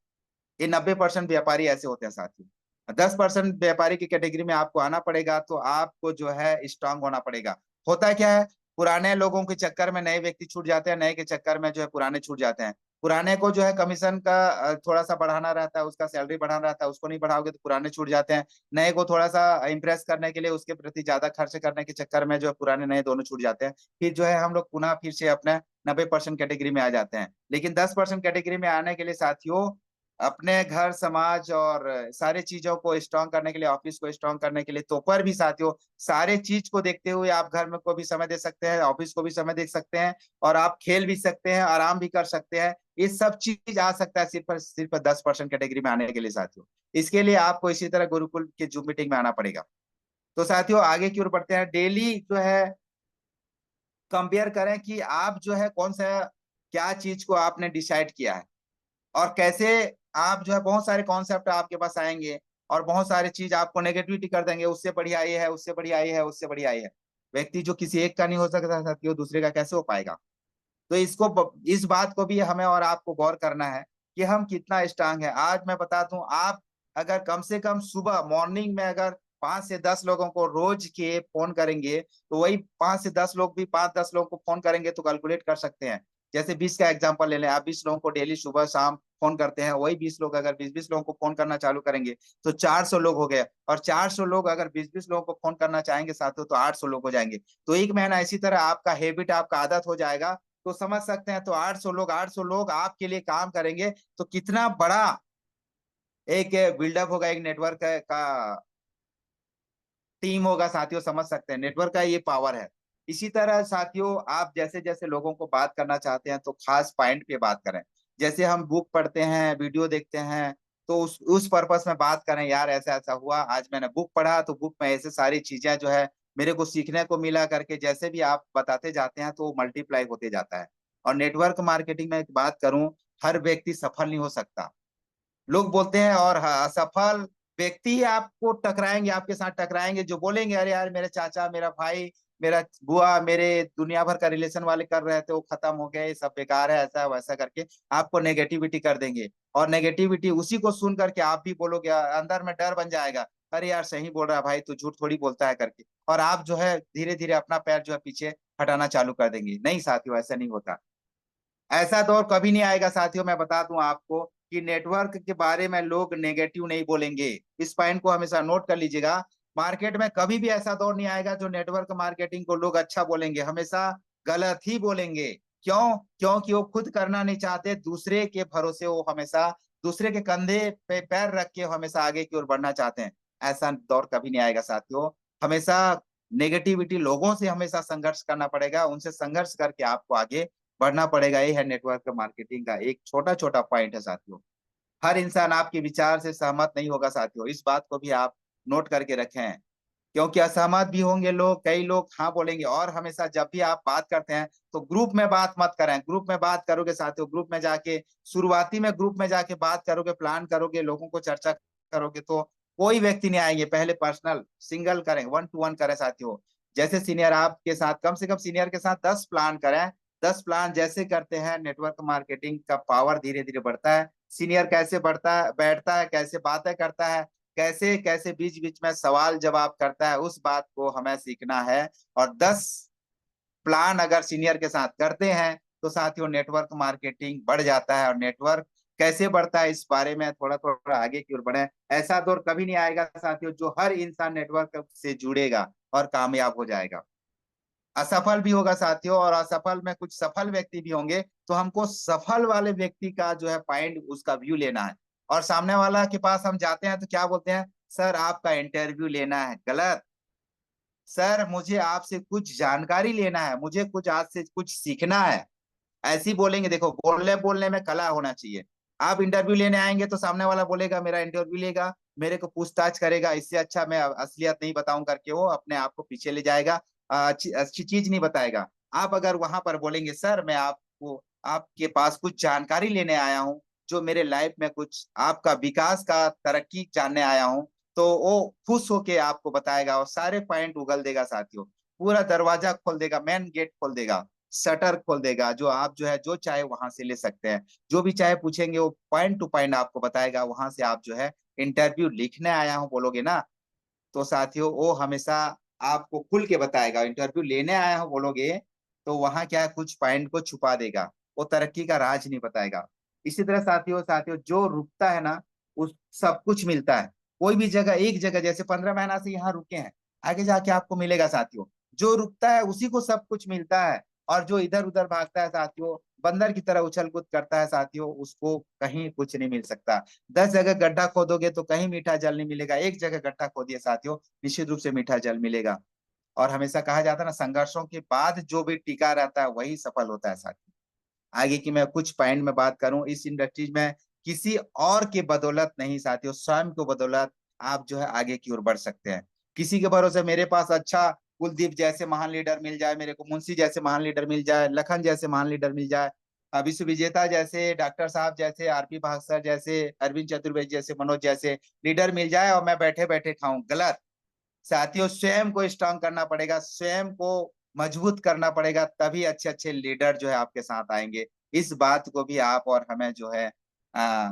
ये 90% व्यापारी ऐसे होते हैं साथियों। 10% व्यापारी की कैटेगरी में आपको आना पड़ेगा, तो आपको जो है स्ट्रांग होना पड़ेगा। होता क्या है, पुराने लोगों के चक्कर में नए व्यक्ति छूट जाते हैं, नए के चक्कर में जो है पुराने छूट जाते हैं। पुराने को जो है कमीशन का थोड़ा सा बढ़ाना रहता है, उसका सैलरी बढ़ाना रहता है, उसको नहीं बढ़ाओगे तो पुराने छूट जाते हैं। नए को थोड़ा सा इंप्रेस करने के लिए उसके प्रति ज्यादा खर्च करने के चक्कर में जो है पुराने नए दोनों छूट जाते हैं। फिर जो है हम लोग पुनः फिर से अपने 90% कैटेगरी में आ जाते हैं। लेकिन 10% कैटेगरी में आने के लिए साथियों अपने घर समाज और सारे चीजों को स्ट्रांग करने के लिए, ऑफिस को स्ट्रांग करने के लिए, तो पर भी साथियों सारे चीज को देखते हुए आप घर में को भी समय दे सकते हैं, ऑफिस को भी समय दे सकते हैं, और आप खेल भी सकते हैं, आराम भी कर सकते हैं। ये सब चीज आ सकता है सिर्फ 10% कैटेगरी में आने के लिए साथियों। इसके लिए आपको इसी तरह गुरुकुल के जूम मीटिंग में आना पड़ेगा। तो साथियों आगे की ओर बढ़ते हैं। डेली जो है कंपेयर करें कि आप जो है कौन सा क्या चीज को आपने डिसाइड किया है और कैसे। आप जो है बहुत सारे कॉन्सेप्ट आपके पास आएंगे और बहुत सारी चीज आपको नेगेटिविटी कर देंगे, उससे बढ़िया ये है, उससे बढ़िया ये है, उससे बढ़िया ये है। व्यक्ति जो किसी एक का नहीं हो सकता साथियों, दूसरे का कैसे हो पाएगा। तो इस बात को भी हमें और आपको गौर करना है कि हम कितना स्ट्रांग है। आज मैं बता दूं, आप अगर कम से कम सुबह मॉर्निंग में अगर 5 से 10 लोगों को रोज के फोन करेंगे, तो वही 5 से 10 लोग भी 5-10 लोगों को फोन करेंगे तो कैलकुलेट कर सकते हैं। जैसे 20 का एग्जांपल ले लें, आप 20 लोगों को डेली सुबह शाम फोन करते हैं, वही 20 लोग अगर 20-20 लोगों को फोन करना चालू करेंगे तो 400 लोग हो गए। और 400 लोग अगर 20-20 लोगों को फोन करना चाहेंगे साथियों तो 800 लोग हो जाएंगे। तो एक महीना इसी तरह आपका हैबिट, आपका आदत हो जाएगा तो समझ सकते हैं। तो 800 लोग आपके लिए काम करेंगे तो कितना बड़ा एक बिल्डअप होगा, एक नेटवर्क का टीम होगा साथियों, समझ सकते हैं नेटवर्क का ये पावर है। इसी तरह साथियों, आप जैसे जैसे लोगों को बात करना चाहते हैं तो खास पॉइंट पे बात करें। जैसे हम बुक पढ़ते हैं, वीडियो देखते हैं, तो उस पर्पस में बात करें, यार ऐसा ऐसा हुआ, आज मैंने बुक पढ़ा तो बुक में ऐसे सारी चीजें जो है मेरे को सीखने को मिला करके जैसे भी आप बताते जाते हैं तो मल्टीप्लाई होते जाता है। और नेटवर्क मार्केटिंग में एक बात करूं, हर व्यक्ति सफल नहीं हो सकता। लोग बोलते हैं और असफल व्यक्ति ही आपको टकराएंगे, आपके साथ टकराएंगे, जो बोलेंगे अरे यार मेरे चाचा, मेरा भाई, मेरा बुआ, मेरे दुनिया भर का रिलेशन वाले कर रहे थे, वो खत्म हो गए, सब बेकार है, ऐसा वैसा करके आपको नेगेटिविटी कर देंगे। और नेगेटिविटी उसी को सुन करके आप भी बोलोगे, अंदर में डर बन जाएगा, अरे यार सही बोल रहा है भाई, तू झूठ थोड़ी बोलता है करके, और आप जो है धीरे धीरे अपना पैर जो है पीछे हटाना चालू कर देंगे। नहीं साथियों, ऐसा नहीं होता। ऐसा दौर कभी नहीं आएगा साथियों। मैं बता दूं आपको कि नेटवर्क के बारे में लोग नेगेटिव नहीं बोलेंगे। इस पॉइंट को हमेशा नोट कर लीजिएगा। मार्केट में कभी भी ऐसा दौर नहीं आएगा जो नेटवर्क मार्केटिंग को लोग अच्छा बोलेंगे, हमेशा गलत ही बोलेंगे। क्यों? क्योंकि वो खुद करना नहीं चाहते, दूसरे के भरोसे वो हमेशा, दूसरे के कंधे पे पैर रख के हमेशा आगे की ओर बढ़ना चाहते हैं। ऐसा दौर कभी नहीं आएगा साथियों। हमेशा नेगेटिविटी लोगों से हमेशा संघर्ष करना पड़ेगा, उनसे संघर्ष करके आपको आगे बढ़ना पड़ेगा। ये है नेटवर्क मार्केटिंग का एक छोटा छोटा पॉइंट है साथियों। हर इंसान आपके विचार से सहमत नहीं होगा साथियों, इस बात को भी आप नोट करके रखें। क्योंकि असहमत भी होंगे लोग, कई लोग हाँ बोलेंगे। और हमेशा जब भी आप बात करते हैं तो ग्रुप में बात मत करें। ग्रुप में बात करोगे साथियों, ग्रुप में जाके शुरुआती में ग्रुप में जाके बात करोगे, प्लान करोगे, लोगों को चर्चा करोगे तो कोई व्यक्ति नहीं आएंगे। पहले पर्सनल सिंगल करें, 1 to 1 करें साथियों। जैसे सीनियर आपके साथ, कम से कम सीनियर के साथ 10 प्लान करें। 10 प्लान जैसे करते हैं, नेटवर्क मार्केटिंग का पावर धीरे धीरे बढ़ता है। सीनियर कैसे बढ़ता है, बैठता है, कैसे बातें करता है, कैसे कैसे बीच बीच में सवाल जवाब करता है, उस बात को हमें सीखना है। और 10 प्लान अगर सीनियर के साथ करते हैं तो साथियों नेटवर्क मार्केटिंग बढ़ जाता है। और नेटवर्क कैसे बढ़ता है इस बारे में थोड़ा थोड़ा आगे की ओर बढ़े। ऐसा दौर कभी नहीं आएगा साथियों जो हर इंसान नेटवर्क से जुड़ेगा और कामयाब हो जाएगा। असफल भी होगा साथियों, और असफल में कुछ सफल व्यक्ति भी होंगे। तो हमको सफल वाले व्यक्ति का जो है पॉइंट, उसका व्यू लेना है। और सामने वाला के पास हम जाते हैं तो क्या बोलते हैं, सर आपका इंटरव्यू लेना है। गलत। सर मुझे आपसे कुछ जानकारी लेना है, मुझे कुछ आज से कुछ सीखना है, ऐसी बोलेंगे। देखो, बोलने बोलने में कला होना चाहिए। आप इंटरव्यू लेने आएंगे तो सामने वाला बोलेगा मेरा इंटरव्यू लेगा, मेरे को पूछताछ करेगा, इससे अच्छा मैं असलियत नहीं बताऊं करके वो अपने आप को पीछे ले जाएगा, अच्छी अच्छी चीज नहीं बताएगा। आप अगर वहां पर बोलेंगे सर मैं आपको, आपके पास कुछ जानकारी लेने आया हूँ, जो मेरे लाइफ में कुछ आपका विकास का तरक्की जानने आया हूँ, तो वो खुश होके आपको बताएगा और सारे पॉइंट उगल देगा साथियों। पूरा दरवाजा खोल देगा, मेन गेट खोल देगा, शटर खोल देगा, जो आप जो है जो चाहे वहां से ले सकते हैं। जो भी चाहे पूछेंगे वो पॉइंट टू पॉइंट आपको बताएगा। वहां से आप जो है इंटरव्यू लिखने आया हूँ बोलोगे ना, तो साथियों वो हमेशा आपको खुल के बताएगा। इंटरव्यू लेने आया हूँ बोलोगे तो वहां क्या है, कुछ पॉइंट को छुपा देगा, वो तरक्की का राज नहीं बताएगा। इसी तरह साथियों साथियों जो रुकता है ना, उस सब कुछ मिलता है। कोई भी जगह, एक जगह जैसे 15 महीना से यहाँ रुके हैं, आगे जाके आपको मिलेगा साथियों। जो रुकता है उसी को सब कुछ मिलता है। और जो इधर उधर भागता है साथियों, बंदर की तरह उछल कूद करता है साथियों, उसको कहीं कुछ नहीं मिल सकता। 10 जगह गड्ढा खोदोगे तो कहीं मीठा जल नहीं मिलेगा, एक जगह गड्ढा खोदिए साथियों, निश्चित रूप से मीठा जल मिलेगा। और हमेशा कहा जाता है ना, संघर्षों के बाद जो भी टिका रहता है वही सफल होता है साथियों। आगे की मैं कुछ पॉइंट में बात करूं, इस इंडस्ट्रीज में किसी और के बदौलत नहीं साथियों, स्वयं को बदौलत आप जो है आगे की ओर बढ़ सकते हैं। किसी के भरोसे मेरे पास अच्छा कुलदीप जैसे महान लीडर मिल जाए, मेरे को मुंशी जैसे महान लीडर मिल जाए, लखन जैसे महान लीडर मिल जाए, विश्व विजेता जैसे डॉक्टर साहब जैसे, आरपी भास्कर जैसे, अरविंद चतुर्वेदी जैसे, मनोज जैसे लीडर मिल जाए और मैं बैठे बैठे खाऊं। गलत साथियों, स्वयं को स्ट्रांग करना पड़ेगा, स्वयं को मजबूत करना पड़ेगा, तभी अच्छे अच्छे लीडर जो है आपके साथ आएंगे। इस बात को भी आप और हमें जो है आ,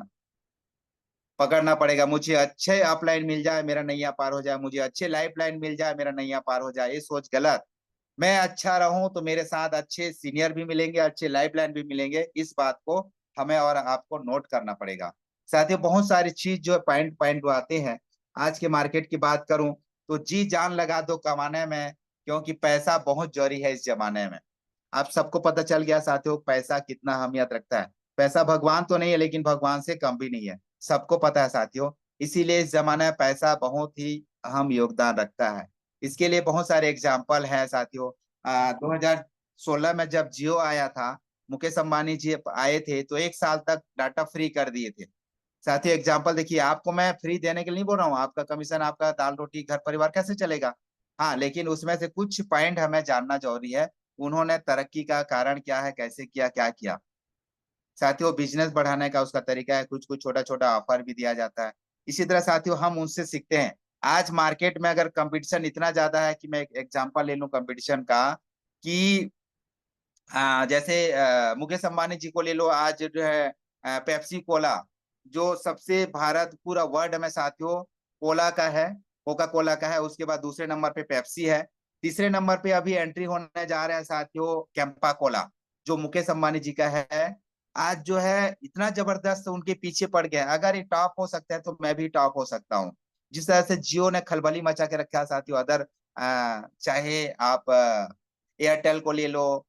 पकड़ना पड़ेगा। मुझे अच्छे अपलाइन मिल जाए मेरा नैया पार हो जाए, मुझे अच्छे लाइफ लाइन मिल जाए मेरा नैया पार हो जाए, ये सोच गलत। मैं अच्छा रहूं तो मेरे साथ अच्छे सीनियर भी मिलेंगे, अच्छे लाइफ लाइन भी मिलेंगे, इस बात को हमें और आपको नोट करना पड़ेगा। साथियों बहुत सारी चीज जो पॉइंट पॉइंट आते हैं। आज के मार्केट की बात करूं तो जी जान लगा दो कमाने में, क्योंकि पैसा बहुत जरूरी है इस जमाने में। आप सबको पता चल गया साथियों पैसा कितना अहमियत रखता है। पैसा भगवान तो नहीं है लेकिन भगवान से कम भी नहीं है, सबको पता है साथियों। इसीलिए इस जमाने में पैसा बहुत ही अहम योगदान रखता है। इसके लिए बहुत सारे एग्जाम्पल हैं साथियों। 2016 में जब जियो आया था, मुकेश अंबानी जी आए थे तो 1 साल तक डाटा फ्री कर दिए थे साथियों। एग्जाम्पल देखिए, आपको मैं फ्री देने के लिए नहीं बोल रहा हूँ, आपका कमीशन, आपका दाल रोटी घर परिवार कैसे चलेगा। हाँ, लेकिन उसमें से कुछ पॉइंट हमें जानना जरूरी है। उन्होंने तरक्की का कारण क्या है, कैसे किया, क्या किया साथियों। बिजनेस बढ़ाने का उसका तरीका है, कुछ कुछ छोटा छोटा ऑफर भी दिया जाता है। इसी तरह साथियों हम उनसे सीखते हैं। आज मार्केट में अगर कंपटीशन इतना ज्यादा है कि मैं एक एग्जांपल ले लूं कंपटीशन का, कि जैसे मुकेश अंबानी जी को ले लो, आज जो है पेप्सी कोला, जो सबसे भारत पूरा वर्ल्ड में साथियों कोला का है, कोका कोला का है। उसके बाद दूसरे नंबर पे पेप्सी है। तीसरे नंबर पे अभी एंट्री होने जा रहे हैं साथियों कैंपा कोला, जो मुकेश अंबानी जी का है। आज जो है इतना जबरदस्त उनके पीछे पड़ गया। अगर ये टॉप हो सकता है तो मैं भी टॉप हो सकता हूँ। जिस तरह से जियो ने खलबली मचा के रखा है साथियों, अदर चाहे आप एयरटेल को ले लो,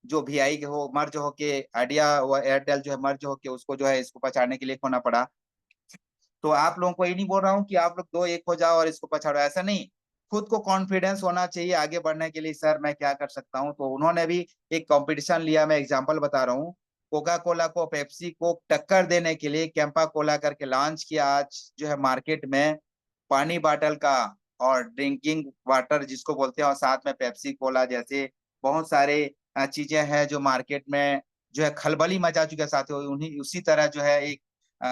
जो वीआई के हो मर्ज होके आइडिया व एयरटेल जो है मर्ज होके उसको जो है इसको पछाड़ने के लिए खोना पड़ा। तो आप लोगों को ये नहीं बोल रहा हूँ कि आप लोग दो एक हो जाओ और इसको पछाड़ो, ऐसा नहीं। खुद को कॉन्फिडेंस होना चाहिए आगे बढ़ने के लिए, सर मैं क्या कर सकता हूँ। तो उन्होंने भी एक कंपटीशन लिया, मैं एग्जांपल बता रहा हूँ। कोका कोला को, पेप्सी को टक्कर देने के लिए कैंपा कोला करके लॉन्च किया। आज जो है मार्केट में पानी बॉटल का और ड्रिंकिंग वाटर जिसको बोलते हैं, और साथ में पेप्सी कोला जैसे बहुत सारे चीजें हैं जो मार्केट में जो है खलबली मचा चुके साथियों। उन्हीं उसी तरह जो है एक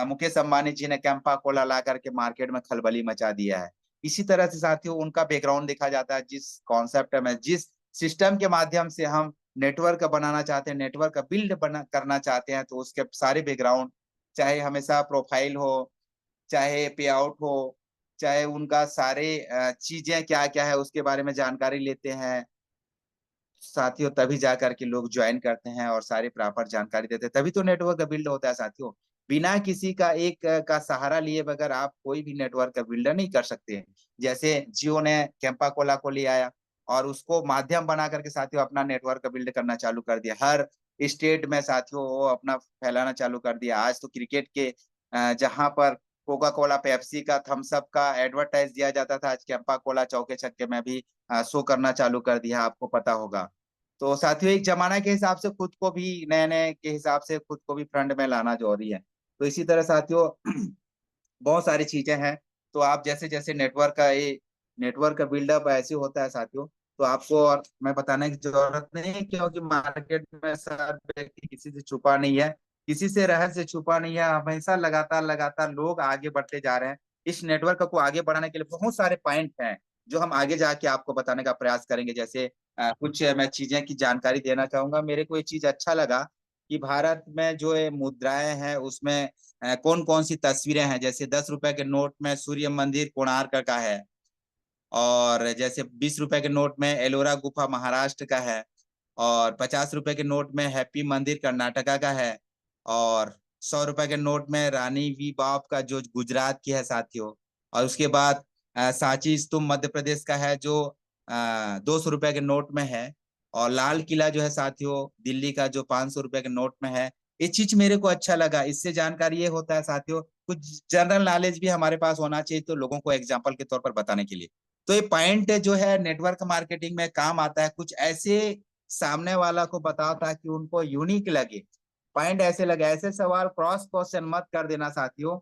मुकेश अंबानी जी ने कैंपा कोला ला करके मार्केट में खलबली मचा दिया है। इसी तरह से साथियों उनका बैकग्राउंड देखा जाता है। जिस कॉन्सेप्ट में, जिस सिस्टम के माध्यम से हम नेटवर्क बनाना चाहते हैं, नेटवर्क बिल्ड बना करना चाहते हैं, तो उसके सारे बैकग्राउंड, चाहे हमेशा प्रोफाइल हो, चाहे पे आउट हो, चाहे उनका सारे चीजें क्या क्या है उसके बारे में जानकारी लेते हैं साथियों। तभी जा करके लोग ज्वाइन करते हैं और सारी प्रॉपर जानकारी देते हैं, तभी तो नेटवर्क बिल्ड होता है साथियों। बिना किसी का एक का सहारा लिए बगैर आप कोई भी नेटवर्क का बिल्डर नहीं कर सकते। जैसे जियो ने कैंपा कोला को ले आया और उसको माध्यम बना करके साथियों अपना नेटवर्क बिल्ड करना चालू कर दिया। हर स्टेट में साथियों वो अपना फैलाना चालू कर दिया। आज तो क्रिकेट के जहां पर कोका कोला, पेप्सी का, थम्स अप का एडवर्टाइज दिया जाता था, आज कैंपा कोला चौके छक्के में भी शो करना चालू कर दिया, आपको पता होगा। तो साथियों एक जमाना के हिसाब से खुद को भी, नए नए के हिसाब से खुद को भी फ्रंट में लाना जरूरी है। तो इसी तरह साथियों बहुत सारी चीजें हैं। तो आप जैसे जैसे नेटवर्क का बिल्डअप ऐसे होता है साथियों, तो आपको और मैं बताने की जरूरत नहीं है, क्योंकि मार्केट में सब व्यक्ति किसी से छुपा नहीं है, किसी से रहस्य छुपा नहीं है। हमेशा लगातार लगातार लोग आगे बढ़ते जा रहे हैं। इस नेटवर्क को आगे बढ़ाने के लिए बहुत सारे पॉइंट हैं जो हम आगे जाके आपको बताने का प्रयास करेंगे। जैसे कुछ मैं चीजें की जानकारी देना चाहूंगा। मेरे को ये चीज अच्छा लगा कि भारत में जो ये मुद्राएं हैं उसमें कौन कौन सी तस्वीरें हैं। जैसे 10 रुपए के नोट में सूर्य मंदिर कोणार्क का है, और जैसे 20 रुपए के नोट में एलोरा गुफा महाराष्ट्र का है, और 50 रुपए के नोट में हैप्पी मंदिर कर्नाटका का है, और 100 रुपए के नोट में रानी वी बाप का जो गुजरात की है साथियों। और उसके बाद सांची स्तूप मध्य प्रदेश का है जो 200 रुपए के नोट में है। और लाल किला जो है साथियों दिल्ली का, जो 500 रुपए के नोट में है। ये चीज मेरे को अच्छा लगा। इससे जानकारी ये होता है साथियों, कुछ जनरल नॉलेज भी हमारे पास होना चाहिए तो लोगों को एग्जाम्पल के तौर पर बताने के लिए। तो ये पॉइंट जो है नेटवर्क मार्केटिंग में काम आता है। कुछ ऐसे सामने वाला को बताओ ताकि उनको यूनिक लगे, पॉइंट ऐसे लगे। ऐसे सवाल क्रॉस क्वेश्चन मत कर देना साथियों,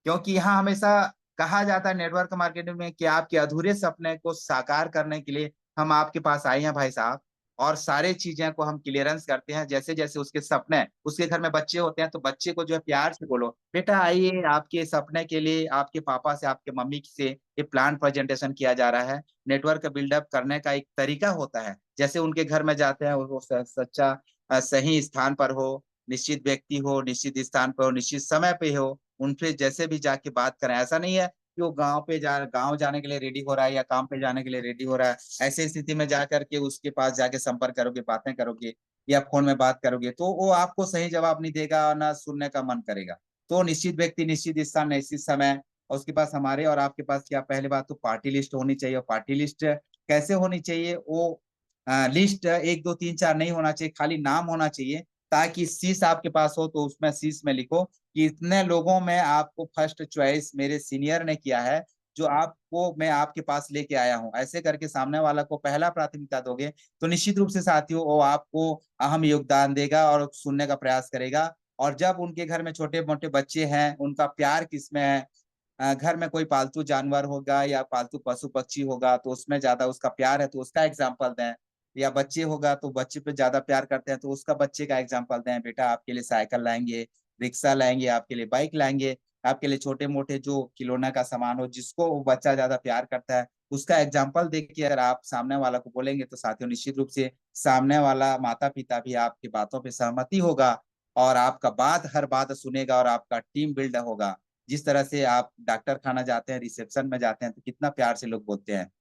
क्योंकि यहाँ हमेशा कहा जाता है नेटवर्क मार्केटिंग में कि आपके अधूरे सपने को साकार करने के लिए हम आपके पास आए हैं भाई साहब, और सारे चीजें को हम क्लियरेंस करते हैं। जैसे जैसे उसके सपने, उसके घर में बच्चे होते हैं तो बच्चे को जो है प्यार से बोलो, बेटा आइए आपके सपने के लिए आपके पापा से, आपके मम्मी से ये प्लान प्रेजेंटेशन किया जा रहा है। नेटवर्क बिल्डअप करने का एक तरीका होता है। जैसे उनके घर में जाते हैं, वो सच्चा सही स्थान पर हो, निश्चित व्यक्ति हो, निश्चित स्थान पर हो, निश्चित समय पे हो, उनसे जैसे भी जाके बात करें। ऐसा नहीं है कि वो गांव जाने के लिए रेडी हो रहा है या काम पे जाने के लिए रेडी हो रहा है। ऐसी स्थिति में जाकर के उसके पास जाके संपर्क करोगे, बातें करोगे या फोन में बात करोगे तो वो आपको सही जवाब नहीं देगा, ना सुनने का मन करेगा। तो निश्चित व्यक्ति, निश्चित स्थान, निश्चित समय, और उसके पास हमारे और आपके पास क्या, पहले बात तो पार्टी लिस्ट होनी चाहिए। और पार्टी लिस्ट कैसे होनी चाहिए वो लिस्ट 1 2 3 4 नहीं होना चाहिए, खाली नाम होना चाहिए, ताकि शीश आपके पास हो तो उसमें शीश में लिखो कि इतने लोगों में आपको फर्स्ट चॉइस मेरे सीनियर ने किया है, जो आपको मैं आपके पास लेके आया हूँ। ऐसे करके सामने वाला को पहला प्राथमिकता दोगे तो निश्चित रूप से साथियों वो आपको अहम योगदान देगा और सुनने का प्रयास करेगा। और जब उनके घर में छोटे मोटे बच्चे हैं, उनका प्यार किसमें है, घर में कोई पालतू जानवर होगा या पालतू पशु पक्षी होगा तो उसमें ज्यादा उसका प्यार है तो उसका एग्जाम्पल दें, या बच्चे होगा तो बच्चे पे ज्यादा प्यार करते हैं तो उसका बच्चे का एग्जाम्पल दें, बेटा आपके लिए साइकिल लाएंगे, रिक्शा लाएंगे, आपके लिए बाइक लाएंगे, आपके लिए छोटे मोटे जो खिलौना का सामान हो जिसको वो बच्चा ज्यादा प्यार करता है उसका एग्जाम्पल देख के अगर आप सामने वाला को बोलेंगे तो साथियों निश्चित रूप से सामने वाला माता पिता भी आपकी बातों पे सहमति होगा और आपका बात हर बात सुनेगा और आपका टीम बिल्ड होगा। जिस तरह से आप डॉक्टर खाना जाते हैं, रिसेप्शन में जाते हैं तो कितना प्यार से लोग बोलते हैं,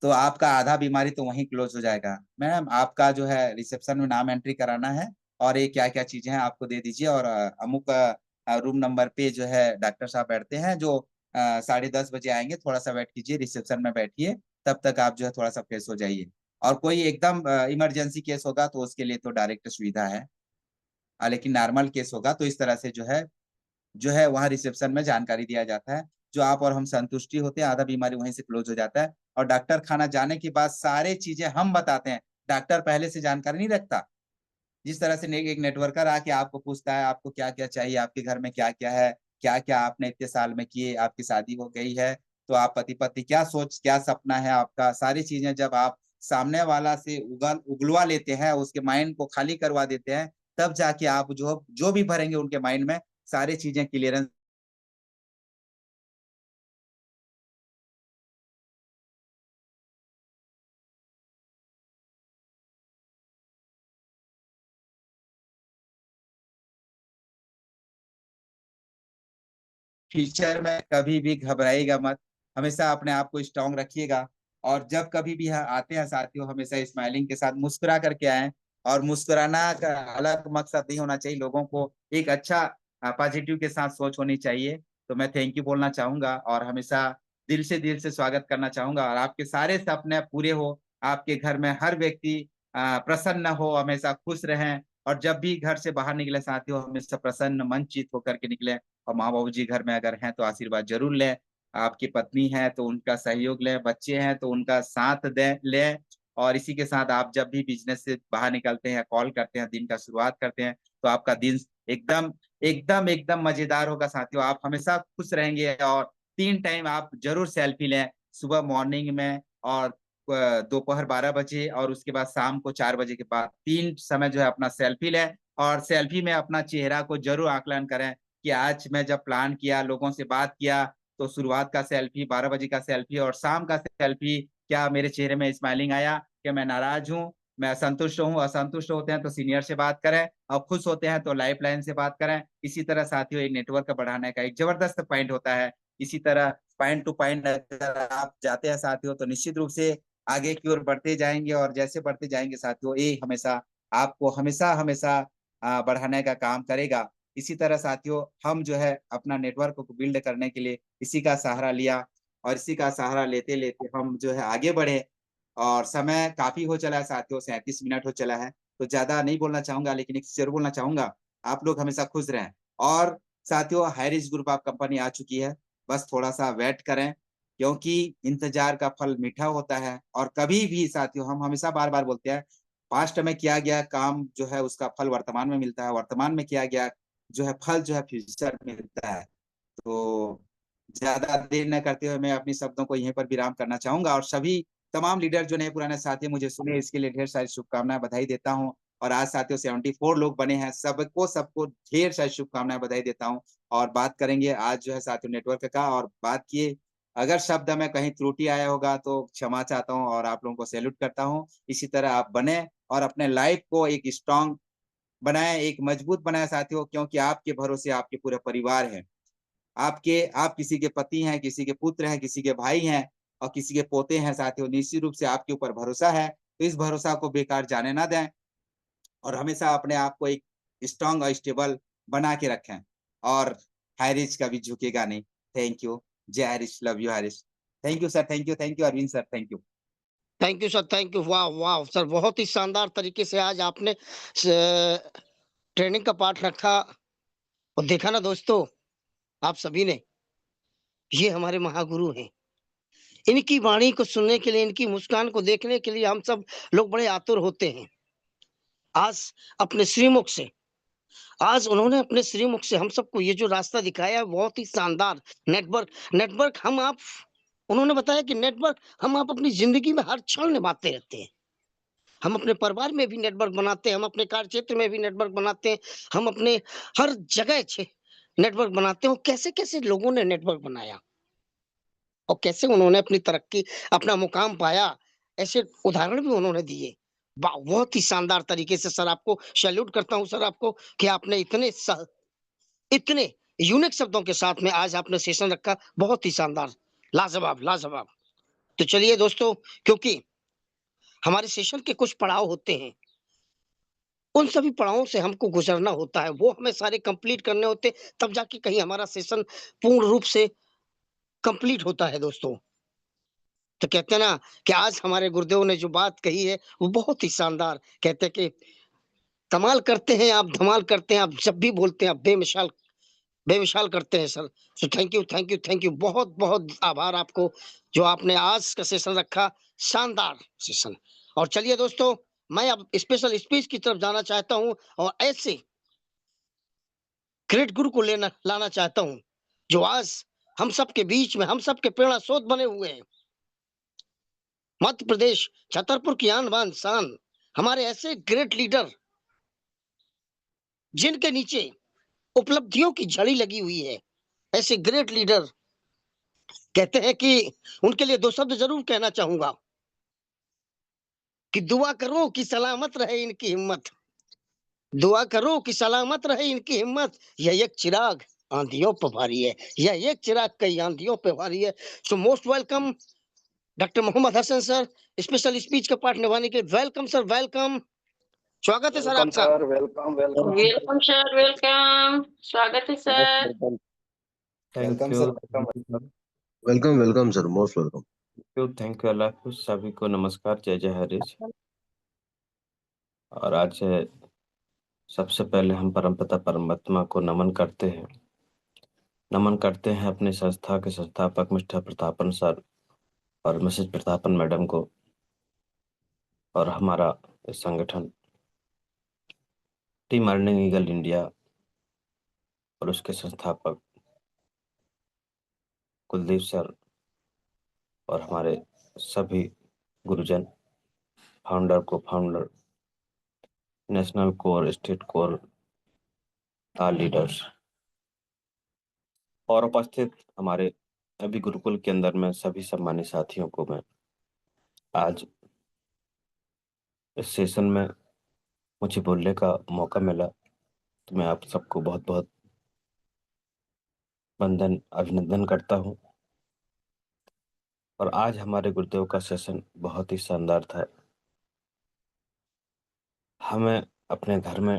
तो आपका आधा बीमारी तो वहीं क्लोज हो जाएगा। मैम आपका जो है रिसेप्शन में नाम एंट्री कराना है और ये क्या क्या चीजें हैं आपको दे दीजिए, और अमुक रूम नंबर पे जो है डॉक्टर साहब बैठते हैं जो 10:30 बजे आएंगे, थोड़ा सा वेट कीजिए, रिसेप्शन में बैठिए, तब तक आप जो है थोड़ा सा फ्रेश हो जाइए। और कोई एकदम इमरजेंसी केस होगा तो उसके लिए तो डायरेक्ट सुविधा है, लेकिन नॉर्मल केस होगा तो इस तरह से जो है वहाँ रिसेप्शन में जानकारी दिया जाता है, जो आप और हम संतुष्टि होते हैं, आधा बीमारी वहीं से क्लोज हो जाता है। और डॉक्टर खाना जाने के बाद सारे चीजें हम बताते हैं, डॉक्टर पहले से जानकारी नहीं रखता। जिस तरह से एक नेटवर्कर आके आपको पूछता है आपको क्या क्या चाहिए, आपके घर में क्या क्या है, क्या क्या आपने इतने साल में किए, आपकी शादी हो गई है तो आप पति पत्नी क्या सोच क्या सपना है आपका, सारी चीजें जब आप सामने वाला से उगलवा लेते हैं, उसके माइंड को खाली करवा देते हैं, तब जाके आप जो जो भी भरेंगे उनके माइंड में सारी चीजें क्लियरेंस। फ्यूचर में कभी भी घबराइएगा मत, हमेशा अपने आप को स्ट्रांग रखिएगा। और जब कभी भी आते हैं साथियों, हमेशा स्माइलिंग के साथ मुस्कुरा करके आए। और मुस्कुराना का अलग मकसद नहीं होना चाहिए, लोगों को एक अच्छा पॉजिटिव के साथ सोच होनी चाहिए। तो मैं थैंक यू बोलना चाहूंगा और हमेशा दिल से स्वागत करना चाहूंगा, और आपके सारे सपने पूरे हो, आपके घर में हर व्यक्ति प्रसन्न हो, हमेशा खुश रहें। और जब भी घर से बाहर निकले साथियों, हमेशा प्रसन्न मन चित होकर के निकले। और माँ बाबू जी घर में अगर हैं तो आशीर्वाद जरूर लें, आपकी पत्नी है तो उनका सहयोग लें, बच्चे हैं तो उनका साथ दें लें। और इसी के साथ आप जब भी बिजनेस से बाहर निकलते हैं, कॉल करते हैं, दिन का शुरुआत करते हैं, तो आपका दिन एकदम एकदम एकदम मजेदार होगा साथियों। आप हमेशा खुश रहेंगे। और 3 टाइम आप जरूर सेल्फी लें, सुबह मॉर्निंग में, और दोपहर 12 बजे, और उसके बाद शाम को 4 बजे के बाद, 3 समय जो है अपना सेल्फी लें। और सेल्फी में अपना चेहरा को जरूर आकलन करें कि आज मैं जब प्लान किया, लोगों से बात किया, तो शुरुआत का सेल्फी, 12 बजे का सेल्फी और शाम का सेल्फी, क्या मेरे चेहरे में स्माइलिंग आया, क्या मैं नाराज हूँ, मैं असंतुष्ट हूँ। असंतुष्ट होते हैं तो सीनियर से बात करें, और खुश होते हैं तो लाइफ लाइन से बात करें। इसी तरह साथियों एक नेटवर्क बढ़ाने का एक जबरदस्त पॉइंट होता है। इसी तरह पॉइंट टू पॉइंट अगर आप जाते हैं साथियों तो निश्चित रूप से आगे की ओर बढ़ते जाएंगे। और जैसे बढ़ते जाएंगे साथियों, ये हमेशा आपको हमेशा हमेशा बढ़ाने का काम करेगा। इसी तरह साथियों हम जो है अपना नेटवर्क को बिल्ड करने के लिए इसी का सहारा लिया, और इसी का सहारा लेते लेते हम जो है आगे बढ़े। और समय काफी हो चला है साथियों, 37 मिनट हो चला है, तो ज्यादा नहीं बोलना चाहूंगा, लेकिन एक चीज जरूर बोलना चाहूंगा, आप लोग हमेशा खुश रहें। और साथियों हैरिस ग्रुप ऑफ कंपनी आ चुकी है, बस थोड़ा सा वेट करें, क्योंकि इंतजार का फल मीठा होता है। और कभी भी साथियों हम हमेशा बार बार बोलते हैं, पास्ट में किया गया काम जो है उसका फल वर्तमान में मिलता है, वर्तमान में किया गया जो है फल जो है फ्यूचर में मिलता है। तो ज्यादा देर न करते हुए मैं अपनी शब्दों को यहीं पर विराम करना चाहूंगा, और सभी तमाम लीडर जो नए पुराने साथी मुझे सुने इसके लिए ढेर सारी शुभकामनाएं बधाई देता हूं। और आज साथियों 74 लोग बने हैं, सबको सबको ढेर सारी शुभकामनाएं बधाई देता हूं। और बात करेंगे आज जो है साथियों नेटवर्क का, और बात किए अगर शब्द में कहीं त्रुटि आया होगा तो क्षमा चाहता हूं, और आप लोगों को सैल्यूट करता हूं। इसी तरह आप बने और अपने लाइफ को एक स्ट्रांग बनाए, एक मजबूत बनाए साथियों, क्योंकि आपके भरोसे आपके पूरे परिवार है। आप किसी के पति हैं, किसी के पुत्र हैं, किसी के भाई हैं, और किसी के पोते हैं साथियों, निश्चित रूप से आपके ऊपर भरोसा है, तो इस भरोसा को बेकार जाने ना दें। और हमेशा अपने आप को एक स्ट्रांग और स्टेबल बना के रखें। और हैरिस कभी झुकेगा नहीं। Thank you. जय Harris, love you Harris. Thank you sir, thank you Arvind sir, thank you. Thank you sir, thank you. वाह, वाह! सर बहुत ही शानदार तरीके से आज आपने ट्रेनिंग का पार्ट रखा और देखा ना दोस्तों, आप सभी ने, ये हमारे महागुरु हैं। इनकी वाणी को सुनने के लिए, इनकी मुस्कान को देखने के लिए हम सब लोग बड़े आतुर होते हैं। आज अपने श्रीमुख से आज उन्होंने अपने श्रीमुख से हम सबको ये जो रास्ता दिखाया है बहुत ही शानदार। नेटवर्क नेटवर्क हम आप उन्होंने बताया कि नेटवर्क हम आप अपनी ज़िंदगी में हर क्षण निभाते रहते हैं। हम अपने परिवार में भी नेटवर्क बनाते हैं, हम अपने कार्यक्षेत्र में भी नेटवर्क बनाते हैं, हम अपने हर जगह नेटवर्क बनाते हैं और कैसे-कैसे लोगों ने नेटवर्क बनाया और कैसे उन्होंने अपनी तरक्की, अपना मुकाम पाया, ऐसे उदाहरण भी उन्होंने दिए। वाह! बहुत ही शानदार तरीके से सर आपको सैल्यूट करता हूँ सर आपको कि आपने इतने यूनिक शब्दों के साथ में आज आपने सेशन रखा, बहुत ही शानदार, लाजवाब, लाजवाब। तो चलिए दोस्तों, क्योंकि हमारे सेशन के कुछ पड़ाव होते हैं, उन सभी पड़ावों से हमको गुज़रना होता है, वो हमें सारे कंप्लीट करने होते हैं, तब जाके कहीं हमारा सेशन पूर्ण रूप से कंप्लीट होता है दोस्तों। तो कहते हैं ना कि आज हमारे गुरुदेव ने जो बात कही है, वो बहुत ही शानदार। कहते हैं कि कमाल करते हैं आप, धमाल करते हैं आप, जब भी बोलते हैं आप बेमिसाल बेमिसाल करते हैं sir. So thank you, thank you, thank you. बहुत-बहुत आभार आपको, जो आपने आज का सेशन रखा, शानदार सेशन। और चलिए दोस्तों, मैं अब स्पेशल स्पीच की तरफ जाना चाहता हूँ और ऐसे ग्रेट गुरु को लाना चाहता हूँ, जो आज हम सबके बीच में, हम सबके प्रेरणा स्रोत बने हुए हैं। मध्य प्रदेश, छतरपुर की आन बान शान, हमारे ऐसे ग्रेट लीडर, जिनके नीचे उपलब्धियों की झड़ी लगी हुई है, ऐसे ग्रेट लीडर कहते हैं कि उनके लिए 2 शब्द ज़रूर कहना चाहूँगा कि दुआ करो कि सलामत रहे इनकी हिम्मत। दुआ करो कि सलामत रहे इनकी हिम्मत। यह एक चिराग आँधियों पे भारी है, यह एक चिराग कई आँधियों पे भारी है। So most welcome doctor Mohammad Hasan sir, special speech का पार्ट निभाने के लिए। Welcome sir, welcome. स्वागत है सर वेलकम आपका। Sir, welcome welcome welcome sir, welcome. स्वागत है sir. Welcome thank welcome you sir, welcome. Welcome welcome sir, most welcome. Thank you अल्लाह हाफिज़। सभी को नमस्कार, जय जय हरीश। और आज सबसे पहले हम परमपिता परमात्मा को नमन करते हैं अपने संस्था के संस्थापक मिस्टर प्रतापन सर और मिसेज प्रतापन मैडम को, और हमारा इस संगठन टीम अर्निंग ईगल इंडिया और उसके संस्थापक कुलदीप सर और हमारे सभी गुरुजन, founder, national core, state core, all leaders और उपस्थित हमारे अभी गुरुकुल के अंदर में सभी सम्मानित साथियों को मैं आज इस सेशन में मुझे बोलने का मौका मिला, तो मैं आप सबको बहुत बहुत अभिनंदन करता हूं। और आज हमारे गुरुदेव का सेशन बहुत ही शानदार था। हमें अपने घर में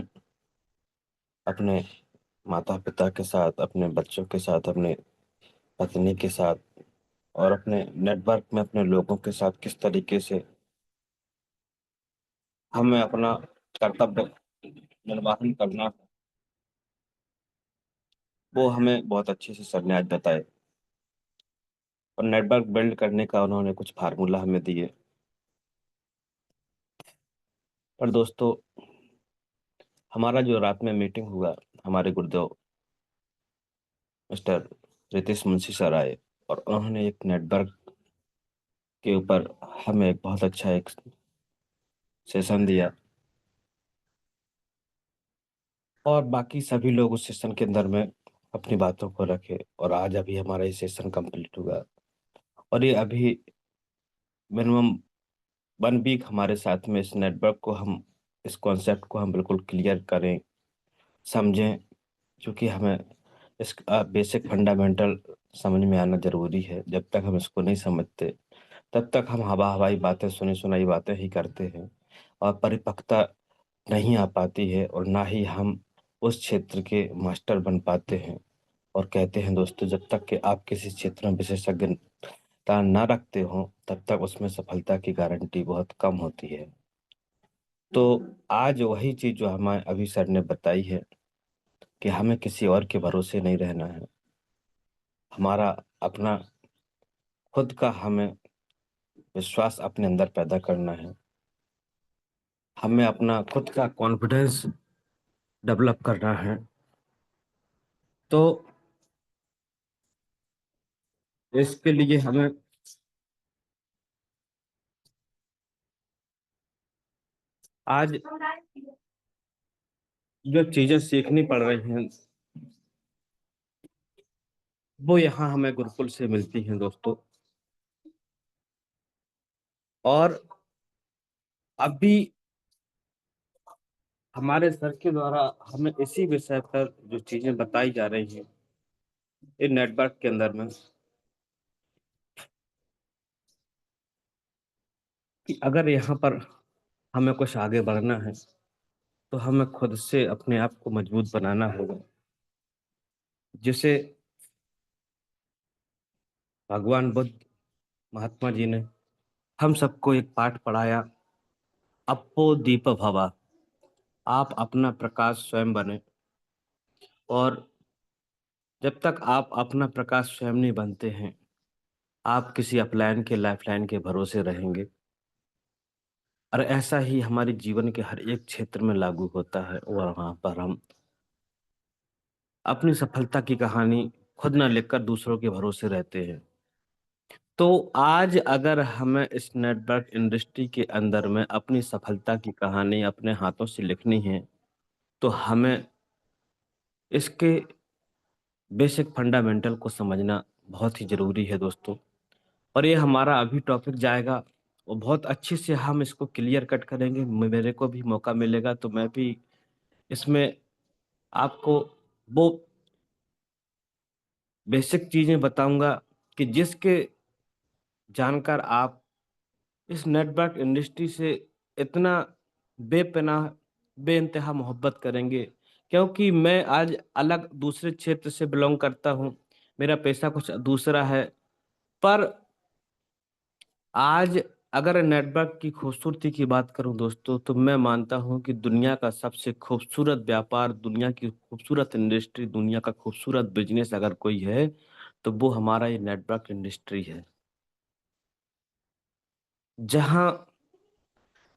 अपने माता पिता के साथ, अपने बच्चों के साथ, अपने पत्नी के साथ और अपने नेटवर्क में अपने लोगों के साथ किस तरीके से हमें अपना कर्तव्य निर्वाहन करना, वो हमें बहुत अच्छे से सर ने आज बताए। और नेटवर्क बिल्ड करने का उन्होंने कुछ फार्मूला हमें दिए। पर दोस्तों, हमारा जो रात में मीटिंग हुआ, हमारे गुरुदेव मिस्टर रितेश मुंशी सर आए और उन्होंने एक नेटवर्क के ऊपर हमें एक बहुत अच्छा एक सेशन दिया और बाकी सभी लोग उस सेशन के अंदर में अपनी बातों को रखे। और आज अभी हमारा ये सेशन कंप्लीट हुआ और ये अभी मिनिमम 1 वीक हमारे साथ में इस नेटवर्क को हम, इस कॉन्सेप्ट को हम बिल्कुल क्लियर करें, समझें, क्योंकि हमें इस बेसिक फंडामेंटल समझ में आना ज़रूरी है। जब तक हम इसको नहीं समझते तब तक हम हवा-हवाई बातें, सुनी सुनाई बातें ही करते हैं और परिपक्वता नहीं आ पाती है और ना ही हम उस क्षेत्र के मास्टर बन पाते हैं। और कहते हैं दोस्तों, जब तक कि आप किसी क्षेत्र में विशेषज्ञ सफलता ना रखते हो तब तक उसमें सफलता की गारंटी बहुत कम होती है। तो आज वही चीज जो हमें अभी सर ने बताई है कि हमें किसी और के भरोसे नहीं रहना है। हमारा अपना खुद का हमें विश्वास अपने अंदर पैदा करना है। हमें अपना खुद का कॉन्फिडेंस डेवलप करना है। तो इसके लिए हमें आज जो चीजें सीखनी पड़ रही हैं वो यहाँ हमें गुरुकुल से मिलती हैं दोस्तों। और अभी हमारे सर के द्वारा हमें इसी विषय पर जो चीजें बताई जा रही हैं इन नेटवर्क के अंदर में, कि अगर यहाँ पर हमें कुछ आगे बढ़ना है तो हमें खुद से अपने आप को मजबूत बनाना होगा। जिसे भगवान बुद्ध महात्मा जी ने हम सबको एक पाठ पढ़ाया, अप्पो दीप भवा। आप अपना प्रकाश स्वयं बने। और जब तक आप अपना प्रकाश स्वयं नहीं बनते हैं आप किसी अपलाइन के लाइफलाइन के भरोसे रहेंगे। और ऐसा ही हमारे जीवन के हर एक क्षेत्र में लागू होता है और वहां पर हम अपनी सफलता की कहानी खुद न लिखकर दूसरों के भरोसे रहते हैं। तो आज अगर हमें इस नेटवर्क इंडस्ट्री के अंदर में अपनी सफलता की कहानी अपने हाथों से लिखनी है तो हमें इसके बेसिक फंडामेंटल को समझना बहुत ही जरूरी है दोस्तों। और ये हमारा अभी टॉपिक जाएगा और बहुत अच्छे से हम इसको क्लियर कट करेंगे। मेरे को भी मौका मिलेगा तो मैं भी इसमें आपको वो बेसिक चीजें बताऊंगा कि जिसके जानकर आप इस नेटवर्क इंडस्ट्री से इतना बेपनाह बेइंतहा मोहब्बत करेंगे। क्योंकि मैं आज अलग दूसरे क्षेत्र से बिलोंग करता हूँ, मेरा पैसा कुछ दूसरा है। पर आज अगर नेटवर्क की खूबसूरती की बात करूं दोस्तों तो मैं मानता हूं कि दुनिया का सबसे खूबसूरत व्यापार, दुनिया की खूबसूरत इंडस्ट्री, दुनिया का खूबसूरत बिजनेस अगर कोई है तो वो हमारा ये नेटवर्क इंडस्ट्री है। जहां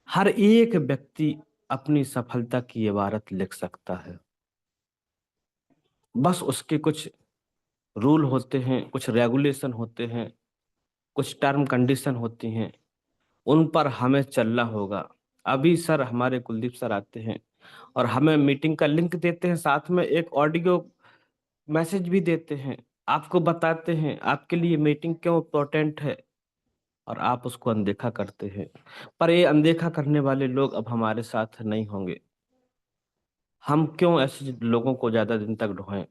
हर एक व्यक्ति अपनी सफलता की इबारत लिख सकता है। बस उसके कुछ रूल होते हैं, कुछ रेगुलेशन होते हैं, कुछ टर्म कंडीशन होती हैं, उन पर हमें चलना होगा। अभी सर हमारे कुलदीप सर आते हैं और हमें मीटिंग का लिंक देते हैं, साथ में एक ऑडियो मैसेज भी देते हैं, आपको बताते हैं आपके लिए मीटिंग क्यों इम्पोर्टेंट है, और आप उसको अनदेखा करते हैं। पर ये अनदेखा करने वाले लोग अब हमारे साथ नहीं होंगे। हम क्यों ऐसे लोगों को ज्यादा दिन तक ढोएं?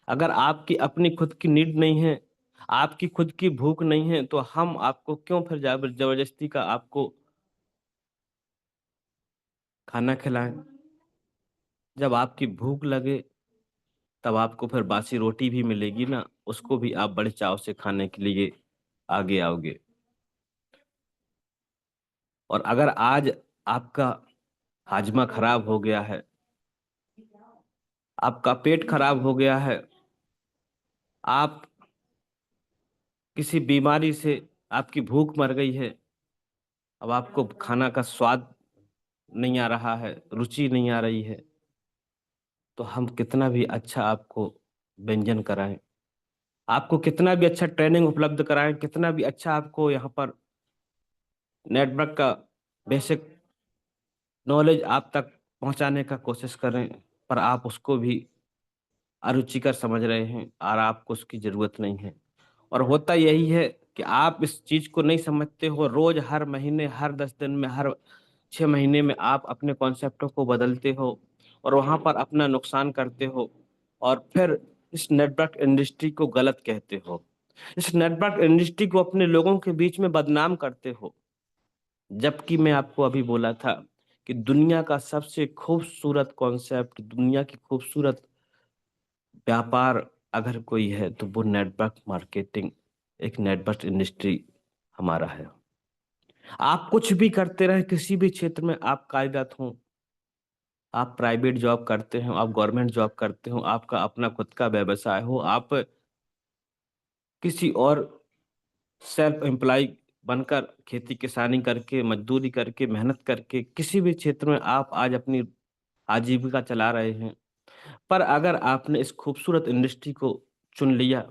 अगर आपकी अपनी खुद की नीड नहीं है, आपकी खुद की भूख नहीं है, तो हम आपको क्यों फिर जबरदस्ती का आपको खाना खिलाएं? जब आपकी भूख लगे तब आपको फिर बासी रोटी भी मिलेगी ना, उसको भी आप बड़े चाव से खाने के लिए आगे आओगे। और अगर आज आपका हाजमा खराब हो गया है, आपका पेट खराब हो गया है, आप किसी बीमारी से आपकी भूख मर गई है, अब आपको खाना का स्वाद नहीं आ रहा है, रुचि नहीं आ रही है, तो हम कितना भी अच्छा आपको व्यंजन कराएं, आपको कितना भी अच्छा ट्रेनिंग उपलब्ध कराएं, कितना भी अच्छा आपको यहाँ पर नेटवर्क का बेसिक नॉलेज आप तक पहुंचाने का कोशिश करें, पर आप उसको भी अरुचिकर समझ रहे हैं और आपको उसकी जरूरत नहीं है। और होता यही है कि आप इस चीज को नहीं समझते हो। रोज, हर महीने, हर 10 दिन में, हर 6 महीने में आप अपने कॉन्सेप्टों को बदलते हो और वहां पर अपना नुकसान करते हो और फिर इस नेटवर्क इंडस्ट्री को गलत कहते हो, इस नेटवर्क इंडस्ट्री को अपने लोगों के बीच में बदनाम करते हो। जबकि मैं आपको अभी बोला था कि दुनिया का सबसे खूबसूरत कॉन्सेप्ट, दुनिया की खूबसूरत व्यापार अगर कोई है तो वो नेटवर्क मार्केटिंग एक नेटवर्क इंडस्ट्री हमारा है। आप कुछ भी करते रहे, किसी भी क्षेत्र में आप कार्यरत हों, आप प्राइवेट जॉब करते हो, आप गवर्नमेंट जॉब करते हो, आपका अपना खुद का व्यवसाय हो, आप किसी और सेल्फ एम्प्लॉय बनकर खेती किसानी करके, मजदूरी करके, मेहनत करके किसी भी क्षेत्र में आप आज अपनी आजीविका चला रहे हैं। पर अगर आपने इस खूबसूरत इंडस्ट्री को चुन लिया,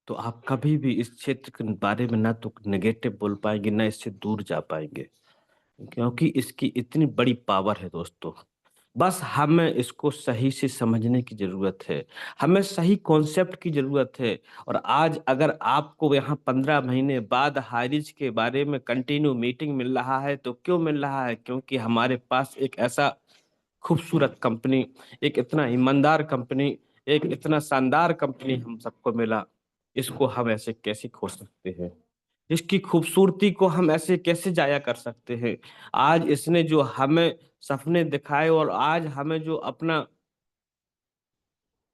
तो आप कभी भी इस क्षेत्र के बारे में ना तो नेगेटिव बोल पाएँगे, ना इससे दूर जा पाएँगे। क्योंकि इसकी इतनी बड़ी पावर है दोस्तों। बस हमें इसको सही से समझने की ज़रूरत है। हमें सही कॉन्सेप्ट की ज़रूरत है। और आज अगर आपको यहाँ 15 महीने बाद हाइरिज के बारे में कंटिन्यू मीटिंग मिल रहा है, तो क्यों मिल रहा है? क्योंकि हमारे पास एक ऐसा खूबसूरत कंपनी, एक इतना ईमानदार कंपनी, एक इतना शानदार कंपनी हम सबको मिला। इसको हम ऐसे कैसे खो सकते हैं? इसकी खूबसूरती को हम ऐसे कैसे ज़ाया कर सकते हैं? आज इसने जो हमें सपने दिखाए और आज हमें जो अपना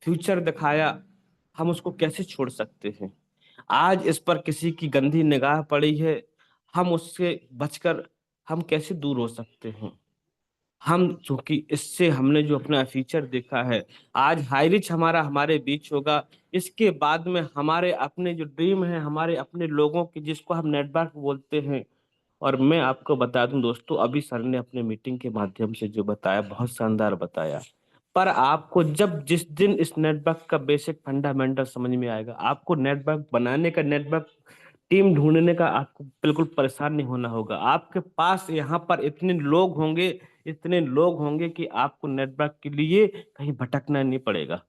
फ्यूचर दिखाया, हम उसको कैसे छोड़ सकते हैं? आज इस पर किसी की गंदी निगाह पड़ी है, हम उससे बचकर हम कैसे दूर हो सकते हैं? हम चूँकि इससे हमने जो अपना फ्यूचर देखा है, आज हाई-रिच हमारा हमारे बीच होगा, इसके बाद में हमारे अपने जो ड्रीम है, हमारे अपने लोगों की जिसको हम नेटवर्क बोलते हैं। और मैं आपको बता दूँ दोस्तों, अभी सर ने अपने मीटिंग के माध्यम से जो बताया, बहुत शानदार बताया। पर आपको जब जिस दिन इस नेटवर्क का बेसिक फंडामेंटल समझ में आएगा, आपको नेटवर्क बनाने का, नेटवर्क टीम ढूँढने का आपको बिल्कुल परेशान नहीं होना होगा। आपके पास यहाँ पर इतने लोग होंगे कि आपको नेटवर्क के लिए कहीं भटकना नहीं पड़ेगा।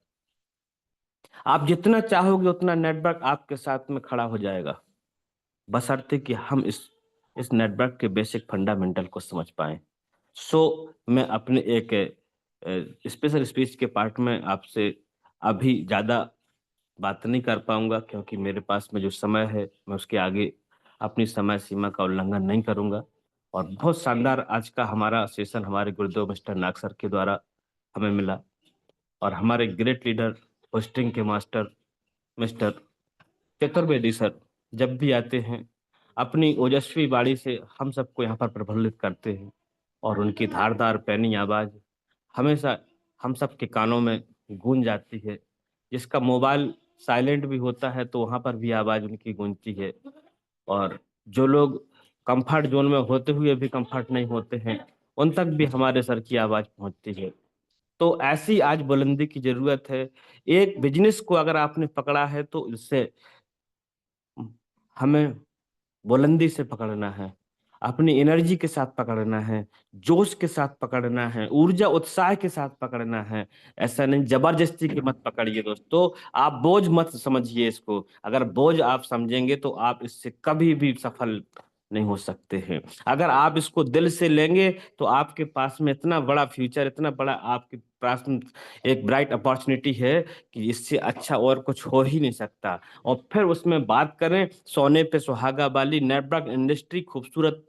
आप जितना चाहोगे उतना नेटवर्क आपके साथ में खड़ा हो जाएगा। बशर्ते कि हम इस नेटवर्क के बेसिक फंडामेंटल को समझ पाएँ। मैं अपने एक स्पेशल स्पीच के पार्ट में आपसे अभी ज़्यादा बात नहीं कर पाऊँगा, क्योंकि मेरे पास में जो समय है, मैं उसके आगे अपनी समय सीमा का उल्लंघन नहीं करूँगा। और बहुत शानदार आज का हमारा सेशन हमारे गुरुदेव मिस्टर नाग सर के द्वारा हमें मिला। और हमारे ग्रेट लीडर, होस्टिंग के मास्टर मिस्टर चतुर्वेदी सर जब भी आते हैं, अपनी ओजस्वी वाणी से हम सबको यहाँ पर प्रफुल्लित करते हैं। और उनकी धारदार पैनी आवाज़ हमेशा हम सबके कानों में गूंज जाती है। जिसका मोबाइल साइलेंट भी होता है, तो वहाँ पर भी आवाज़ उनकी गूंजती है। और जो लोग कम्फर्ट ज़ोन में होते हुए भी कम्फर्ट नहीं होते हैं, उन तक भी हमारे सर की आवाज़ पहुँचती है। तो ऐसी आज बुलंदी की ज़रूरत है। एक बिज़नेस को अगर आपने पकड़ा है, तो इससे हमें बुलंदी से पकड़ना है, अपनी एनर्जी के साथ पकड़ना है, जोश के साथ पकड़ना है, ऊर्जा उत्साह के साथ पकड़ना है। ऐसा नहीं ज़बरदस्ती के मत पकड़िए दोस्तों, आप बोझ मत समझिए इसको। अगर बोझ आप समझेंगे तो आप इससे कभी भी सफल नहीं हो सकते हैं। अगर आप इसको दिल से लेंगे, तो आपके पास में इतना बड़ा फ्यूचर, इतना बड़ा आपके पास में एक ब्राइट अपॉर्च्युनिटी है कि इससे अच्छा और कुछ हो ही नहीं सकता। और फिर उसमें बात करें सोने पे सुहागा वाली नेटवर्क इंडस्ट्री, खूबसूरत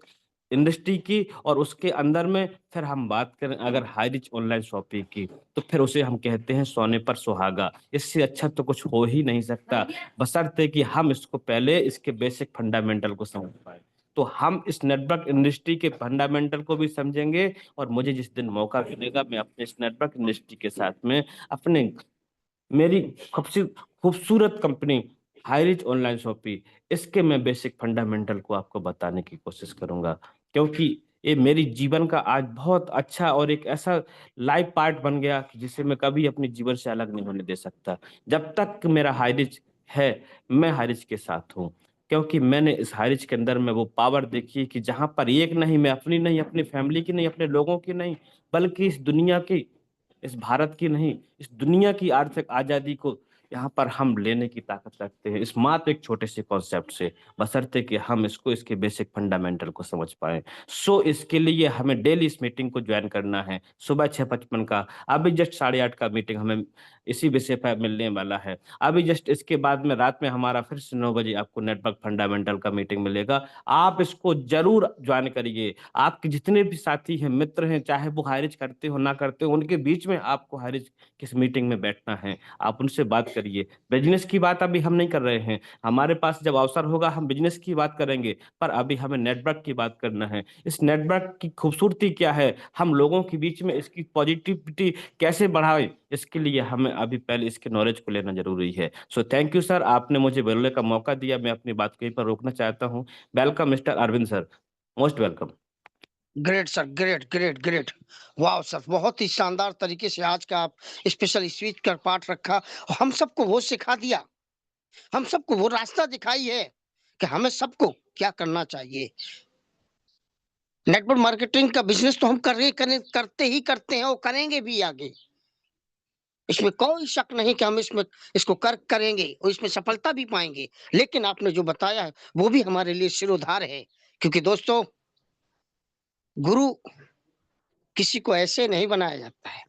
इंडस्ट्री की, और उसके अंदर में फिर हम बात करें अगर हाई रिच ऑनलाइन शॉपिंग की, तो फिर उसे हम कहते हैं सोने पर सुहागा। इससे अच्छा तो कुछ हो ही नहीं सकता, बशर्ते कि हम इसको पहले इसके बेसिक फंडामेंटल को समझ पाए। तो हम इस नेटवर्क इंडस्ट्री के फंडामेंटल को भी समझेंगे। और मुझे जिस दिन मौका मिलेगा, मैं अपने इस नेटवर्क इंडस्ट्री के साथ में अपने मेरी खूबसूरत कंपनी हाईरिच ऑनलाइन शॉपिंग, इसके मैं बेसिक फंडामेंटल को आपको बताने की कोशिश करूंगा। क्योंकि ये मेरी जीवन का आज बहुत अच्छा और एक ऐसा लाइफ पार्ट बन गया कि जिसे मैं कभी अपने जीवन से अलग नहीं होने दे सकता। जब तक मेरा हाईरिच है, मैं हाईरिच के साथ हूँ। क्योंकि मैंने इस हाईरिच के अंदर में वो पावर देखी कि जहां पर एक नहीं, मैं अपनी नहीं, अपनी फैमिली की नहीं, अपने लोगों की नहीं, बल्कि इस दुनिया की, इस भारत की नहीं, इस दुनिया की आर्थिक आजादी को यहाँ पर हम लेने की ताकत रखते हैं, इस मात्र एक छोटे से कॉन्सेप्ट से, बशर्ते कि हम इसको, इसके बेसिक फंडामेंटल को समझ पाएं। इसके लिए हमें डेली इस मीटिंग को ज्वाइन करना है। सुबह 6:55 का, अभी जस्ट 8:30 का मीटिंग हमें इसी विषय पर मिलने वाला है। अभी जस्ट इसके बाद में रात में हमारा फिर से 9 बजे आपको नेटवर्क फंडामेंटल का मीटिंग मिलेगा। आप इसको जरूर ज्वाइन करिए। आपके जितने भी साथी हैं, मित्र हैं, चाहे वो हाइरिच करते हो ना करते हो, उनके बीच में आपको हाइरिच किस मीटिंग में बैठना है, आप उनसे बात करिए। बिजनेस की बात अभी हम नहीं कर रहे हैं। हमारे पास जब अवसर होगा हम बिजनेस की बात करेंगे, पर अभी हमें नेटवर्क की बात करना है। इस नेटवर्क की खूबसूरती क्या है, हम लोगों के बीच में इसकी पॉजिटिविटी कैसे बढ़ाएं, इसके लिए हमें अभी पहले इसके नॉलेज को लेना जरूरी है। सो थैंक यू सर, आपने मुझे बोलने का मौका दिया। मैं अपनी बात कहीं पर रोकना चाहता हूँ। Welcome mister Arvind sir, most welcome. Great sir, great great great. वाह सर, बहुत ही शानदार तरीके से आज का आप स्पेशल स्पीच का पाठ रखा और हम सबको वो सिखा दिया, हम सबको वो रास्ता दिखाई है कि हमें सबको क्या करना चाहिए। नेटवर्क मार्केटिंग का बिजनेस तो हम करते ही करते हैं और करेंगे भी आगे। इसमें कोई शक नहीं कि हम इसमें इसको करेंगे और इसमें सफलता भी पाएंगे। लेकिन आपने जो बताया है वो भी हमारे लिए शिरोधार है, क्योंकि दोस्तों गुरु किसी को ऐसे नहीं बनाया जाता है।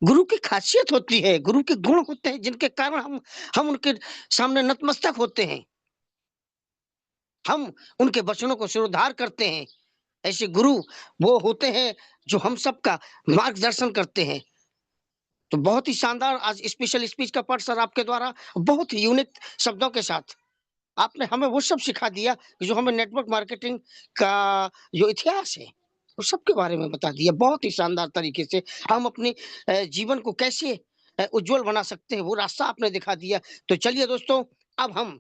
गुरु की खासियत होती है, गुरु के गुण होते हैं जिनके कारण हम उनके सामने नतमस्तक होते हैं, हम उनके वचनों को शिरोधार करते हैं। ऐसे गुरु वो होते हैं जो हम सबका मार्गदर्शन करते हैं। तो बहुत ही शानदार आज स्पेशल स्पीच का पाठ सर आपके द्वारा बहुत ही यूनिक शब्दों के साथ आपने हमें वो सब सिखा दिया कि जो हमें नेटवर्क मार्केटिंग का जो इतिहास है उस सब के बारे में बता दिया बहुत ही शानदार तरीके से। हम अपने जीवन को कैसे उज्जवल बना सकते हैं वो रास्ता आपने दिखा दिया। तो चलिए दोस्तों, अब हम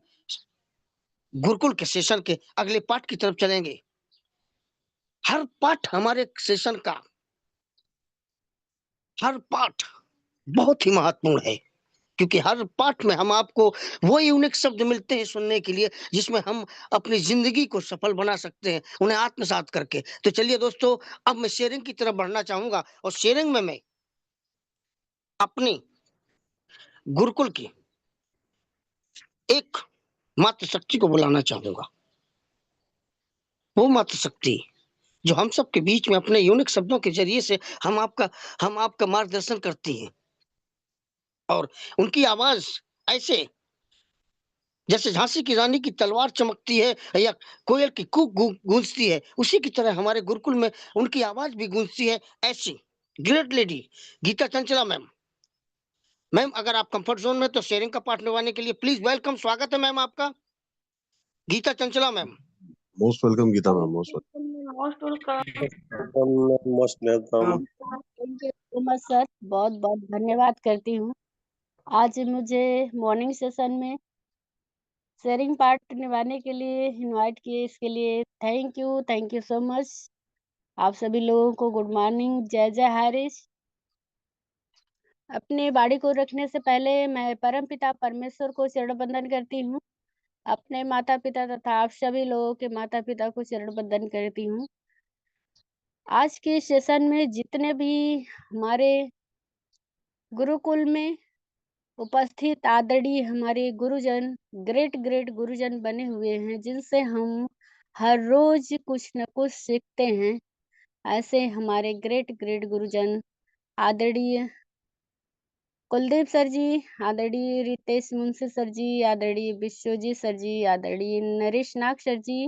गुरुकुल के सेशन के अगले पाठ की तरफ चलेंगे। हर पाठ हमारे सेशन का हर पाठ बहुत ही महत्वपूर्ण है, क्योंकि हर पाठ में हम आपको वो यूनिक शब्द मिलते हैं सुनने के लिए जिसमें हम अपनी जिंदगी को सफल बना सकते हैं उन्हें आत्मसात करके। तो चलिए दोस्तों, अब मैं शेयरिंग की तरफ बढ़ना चाहूंगा और शेयरिंग में मैं अपनी गुरुकुल की एक मात्र शक्ति को बुलाना चाहूंगा। वो मात्र शक्ति जो हम सबके बीच में अपने यूनिक शब्दों के जरिए से हम आपका मार्गदर्शन करती हैं और उनकी आवाज ऐसे जैसे झांसी की रानी की तलवार चमकती है या कोयल की कूक गूंजती है, उसी की तरह हमारे गुरुकुल में उनकी आवाज भी गूंजती है। ऐसी great lady Geeta Chanchala ma'am. Ma'am अगर आप कंफर्ट जोन में तो शेयरिंग का पार्ट निभाने के लिए प्लीज वेलकम, स्वागत है मैम आपका, Geeta Chanchala ma'am. Most welcome Geeta ma'am, most most welcome. Most welcome. Thank you so much sir, बहुत बहुत धन्यवाद करती हूँ। आज मुझे मॉर्निंग सेशन में शेयरिंग पार्ट निभाने के लिए इनवाइट किए, इसके लिए थैंक यू सो मच। आप सभी लोगों को गुड मॉर्निंग, जय जय हरीश। अपने बाड़ी को रखने से पहले मैं परम पिता परमेश्वर को चरण वंदन करती हूँ। अपने माता पिता तथा आप सभी लोगों के माता पिता को चरण वंदन करती हूँ। आज के सेशन में जितने भी हमारे गुरुकुल में उपस्थित आदरणीय हमारे गुरुजन, ग्रेट ग्रेट गुरुजन बने हुए हैं जिनसे हम हर रोज कुछ न कुछ सीखते हैं, ऐसे हमारे ग्रेट ग्रेट गुरुजन आदरणीय कुलदीप सर जी, आदरणीय रितेश मुंशी सर जी, आदरणीय विश्वजीत सर जी, आदरणीय नरेश नाग सर जी,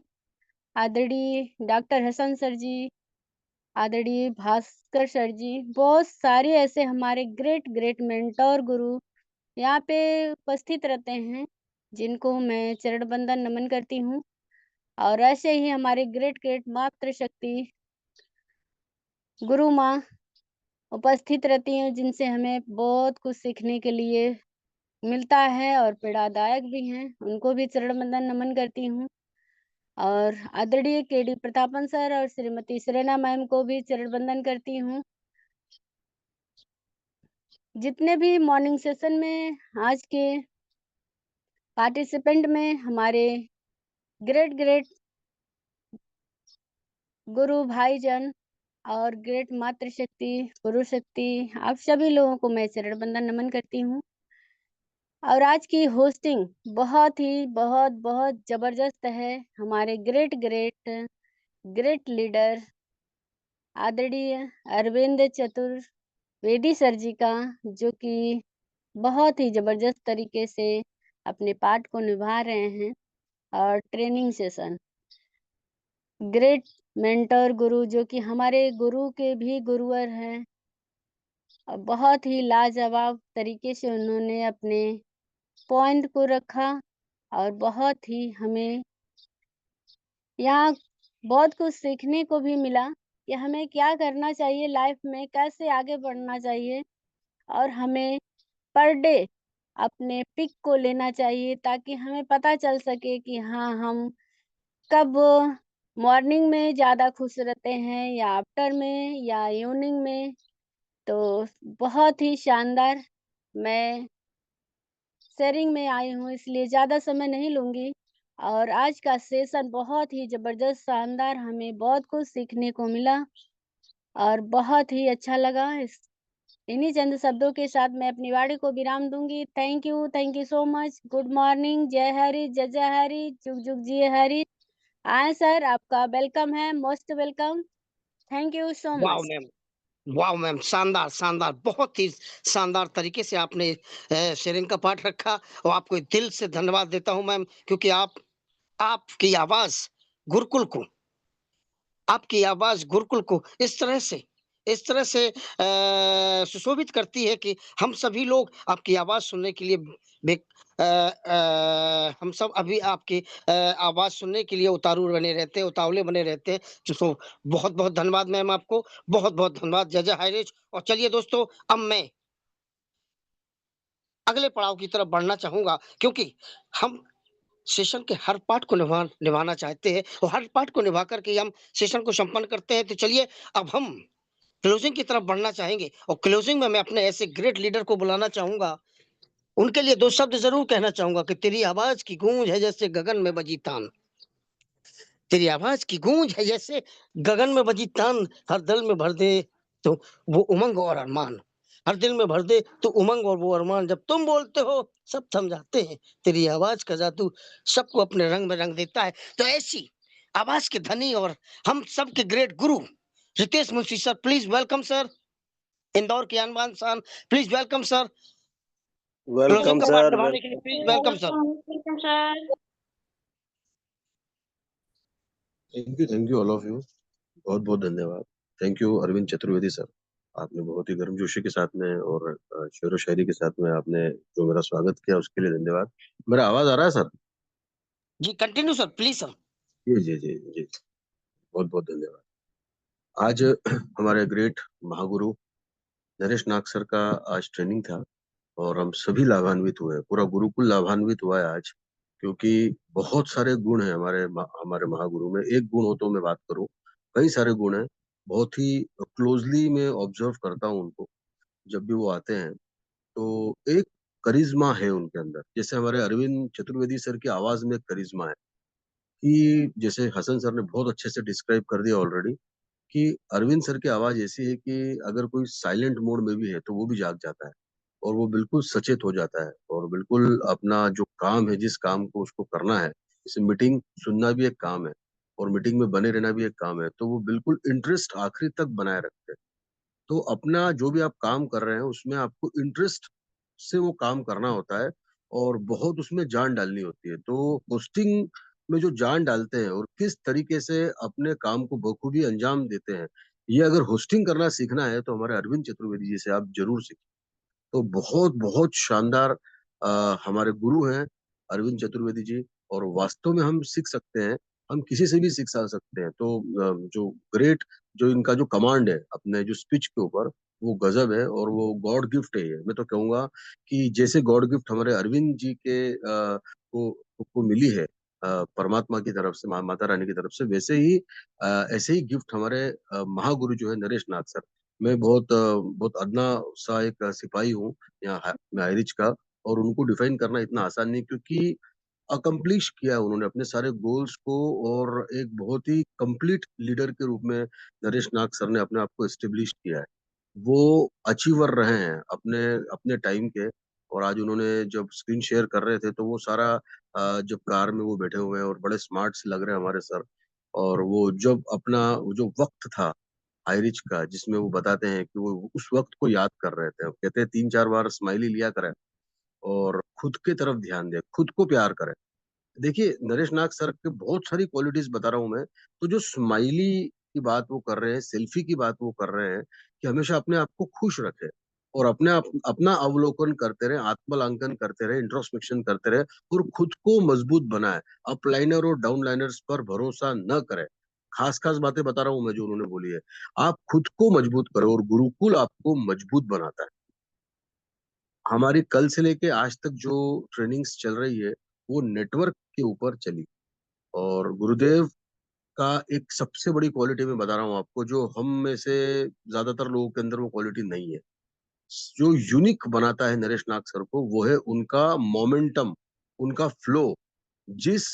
आदरणीय डॉक्टर हसन सर जी, आदरणीय भास्कर सर जी, बहुत सारे ऐसे हमारे ग्रेट ग्रेट मेंटोर गुरु यहाँ पे उपस्थित रहते हैं जिनको मैं चरण वंदन नमन करती हूँ। और ऐसे ही हमारे ग्रेट ग्रेट मातृ शक्ति गुरु माँ उपस्थित रहती हैं जिनसे हमें बहुत कुछ सीखने के लिए मिलता है और पीड़ादायक भी हैं, उनको भी चरण वंदन नमन करती हूँ। और आदरणीय केडी प्रतापन सर और श्रीमती सुरेना मैम को भी चरण वंदन करती हूँ। जितने भी मॉर्निंग सेशन में आज के पार्टिसिपेंट में हमारे ग्रेट ग्रेट गुरु भाईजन और ग्रेट मातृशक्ति पुरुष शक्ति, आप सभी लोगों को मैं चरण वंदन नमन करती हूँ। और आज की होस्टिंग बहुत बहुत जबरदस्त है हमारे ग्रेट ग्रेट ग्रेट लीडर आदरणीय अरविंद चतुर्वेदी सर जी का, जो कि बहुत ही जबरदस्त तरीके से अपने पार्ट को निभा रहे हैं। और ट्रेनिंग सेशन ग्रेट मेंटर गुरु जो कि हमारे गुरु के भी गुरुवर हैं, और बहुत ही लाजवाब तरीके से उन्होंने अपने पॉइंट को रखा और बहुत ही हमें यहाँ बहुत कुछ सीखने को भी मिला कि हमें क्या करना चाहिए लाइफ में, कैसे आगे बढ़ना चाहिए और हमें पर डे अपने पिक को लेना चाहिए ताकि हमें पता चल सके कि हाँ, हम कब मॉर्निंग में ज़्यादा खुश रहते हैं या आफ्टर में या इवनिंग में। तो बहुत ही शानदार मैं शेयरिंग में आई हूँ, इसलिए ज़्यादा समय नहीं लूँगी और आज का सेशन बहुत ही ज़बरदस्त, शानदार, हमें बहुत कुछ सीखने को मिला और बहुत ही अच्छा लगा। इन्हीं चंद शब्दों के साथ मैं अपनी वाणी को विराम दूँगी। Thank you so much. Good morning, जय हरि, जय जय हरि, जुग जुग जिए हरि। आएँ सर, आपका वेलकम है, मोस्ट वेलकम। थैंक यू सो वाह मच। मैम, वाह मैम, शानदार, शानदार, बहुत ही शानदार तरीके से आपने शेयरिंग का पाठ रखा और आपको दिल से धन्यवाद देता हूँ मैम, क्योंकि आपकी आवाज़ गुरुकुल को आपकी आवाज़ गुरुकुल को इस तरह से सुशोभित करती है कि हम सभी लोग आपकी आवाज़ सुनने के लिए हम सब अभी आपकी आवाज़ सुनने के लिए उतावले बने रहते हैं। सो बहुत-बहुत धन्यवाद मैम आपको, बहुत-बहुत धन्यवाद। जय जय हाइरेज। और चलिए दोस्तों, अब मैं अगले पड़ाव की तरफ बढ़ना चाहूँगा, क्योंकि हम सेशन के हर पार्ट को निभाना चाहते हैं और हर पार्ट को निभा कर के हम सेशन को संपन्न करते हैं। तो चलिए, अब हम क्लोजिंग की तरफ बढ़ना चाहेंगे और क्लोजिंग में मैं अपने ऐसे ग्रेट लीडर को बुलाना चाहूँगा। उनके लिए 2 शब्द ज़रूर कहना चाहूँगा कि तेरी आवाज़ की गूंज है जैसे गगन में बजी तान। तेरी आवाज़ की गूंज है जैसे गगन में बजी तान, हर दिल में भर दे तो वो उमंग और अरमान। हर दिल में भर दे तो उमंग और वो अरमान। जब तुम बोलते हो सब थम जाते हैं। तेरी आवाज़ का जादू सबको अपने रंग में रंग देता है। तो ऐसी आवाज़ के धनी और हम सबके great guru Ritesh Munshi sir, please welcome sir. Indore के अनवान शान, please welcome sir. Closing welcome का पार्ट सर, निभाने के लिए welcome. Please welcome sir. Welcome sir. Thank you all of you. बहुत बहुत धन्यवाद। Thank you Arvind Chaturvedi sir. आपने बहुत ही गर्मजोशी के साथ में और शेरो शायरी के साथ में आपने जो मेरा स्वागत किया उसके लिए धन्यवाद। मेरा आवाज आ रहा है सर? जी कंटिन्यू सर, प्लीज़ सर। जी जी जी जी, बहुत बहुत धन्यवाद। आज हमारे ग्रेट महागुरु नरेश नाग सर का आज ट्रेनिंग था और हम सभी लाभान्वित हुए, पूरा गुरुकुल लाभान्वित हुआ है आज, क्योंकि बहुत सारे गुण हैं हमारे महागुरु में। एक गुण हो तो मैं बात करूं, कई सारे गुण हैं। बहुत ही क्लोजली मैं ऑब्जर्व करता हूं उनको जब भी वो आते हैं। तो एक करिश्मा है उनके अंदर, जैसे हमारे अरविंद चतुर्वेदी सर की आवाज में एक करिश्मा है कि जैसे हसन सर ने बहुत अच्छे से डिस्क्राइब कर दिया ऑलरेडी कि अरविंद सर की आवाज ऐसी है कि अगर कोई साइलेंट मोड में भी है तो वो भी जाग जाता है और वो बिल्कुल सचेत हो जाता है और बिल्कुल अपना जो काम है, जिस काम को उसको करना है, जैसे मीटिंग सुनना भी एक काम है और मीटिंग में बने रहना भी एक काम है, तो वो बिल्कुल इंटरेस्ट आखिरी तक बनाए रखते हैं। तो अपना जो भी आप काम कर रहे हैं उसमें आपको इंटरेस्ट से वो काम करना होता है और बहुत उसमें जान डालनी होती है। तो होस्टिंग में जो जान डालते हैं और किस तरीके से अपने काम को बखूबी अंजाम देते हैं, ये अगर होस्टिंग करना सीखना है तो हमारे अरविंद चतुर्वेदी जी से आप जरूर सीखें। तो बहुत बहुत शानदार हमारे गुरु हैं अरविंद चतुर्वेदी जी और वास्तव में हम सीख सकते हैं, हम किसी से भी सीख सकते हैं। तो जो ग्रेट जो इनका जो कमांड है अपने जो स्पीच के ऊपर, वो गजब है और वो गॉड गिफ्ट है। ये मैं तो कहूंगा कि जैसे गॉड गिफ्ट हमारे अरविंद जी के को मिली है परमात्मा की तरफ से, माता रानी की तरफ से, वैसे ही ऐसे ही गिफ्ट हमारे महागुरु जो है नरेश नाथ सर। मैं बहुत अदना सा एक सिपाही हूँ मैं हाइरिच का, और उनको डिफाइन करना इतना आसान नहीं, क्योंकि अकम्प्लिश किया उन्होंने अपने सारे गोल्स को और एक बहुत ही कंप्लीट लीडर के रूप में नरेश नाग सर ने अपने आप को एस्टेब्लिश किया है। वो अचीवर रहे हैं अपने अपने टाइम के। और आज उन्होंने जब स्क्रीन शेयर कर रहे थे तो वो सारा जब कार में वो बैठे हुए हैं और बड़े स्मार्ट से लग रहे हैं हमारे सर, और वो जब अपना वो जो वक्त था हाईरिच का जिसमें वो बताते हैं कि वो उस वक्त को याद कर रहे थे, कहते हैं 3-4 बार स्माइली लिया करें और खुद की तरफ ध्यान दे, खुद को प्यार करें। देखिए नरेश नाग सर के बहुत सारी क्वालिटीज बता रहा हूं मैं। तो जो स्माइली की बात वो कर रहे हैं, सेल्फी की बात वो कर रहे हैं कि हमेशा अपने आप को खुश रखें, और अपना अवलोकन करते रहे, आत्मलांकन करते रहे, इंट्रोस्पेक्शन करते रहे और खुद को मजबूत बनाए। अपलाइनर और डाउनलाइनर्स पर भरोसा न करें। खास खास बातें बता रहा हूं मैं जो उन्होंने बोली है। आप खुद को मजबूत करो और गुरुकुल आपको मजबूत बनाता है। हमारी कल से लेके आज तक जो ट्रेनिंग्स चल रही है वो नेटवर्क के ऊपर चली। और गुरुदेव का एक सबसे बड़ी क्वालिटी मैं बता रहा हूँ आपको, जो हम में से ज्यादातर लोगों के अंदर वो क्वालिटी नहीं है। जो यूनिक बनाता है नरेश नाग सर को वो है उनका मोमेंटम, उनका फ्लो। जिस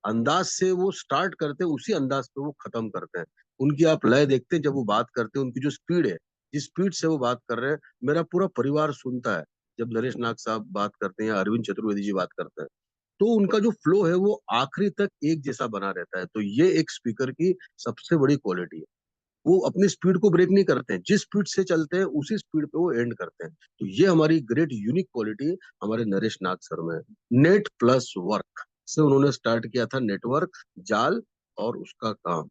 अंदाज से वो स्टार्ट करते हैं उसी अंदाज पे वो खत्म करते हैं। उनकी आप लय देखते हैं जब वो बात करते हैं, उनकी जो स्पीड है, जिस स्पीड से वो बात कर रहे हैं, मेरा पूरा परिवार सुनता है जब नरेश नाग साहब बात करते हैं या अरविंद चतुर्वेदी जी बात करते हैं। तो उनका जो फ्लो है वो आखिरी तक एक जैसा बना रहता है। तो ये एक स्पीकर की सबसे बड़ी क्वालिटी है। वो अपनी स्पीड को ब्रेक नहीं करते हैं, जिस स्पीड से चलते हैं उसी स्पीड पे वो एंड करते हैं। तो ये हमारी ग्रेट यूनिक क्वालिटी हमारे नरेश नाग सर में है। नेट प्लस वर्क से उन्होंने स्टार्ट किया था, नेटवर्क, जाल और उसका काम।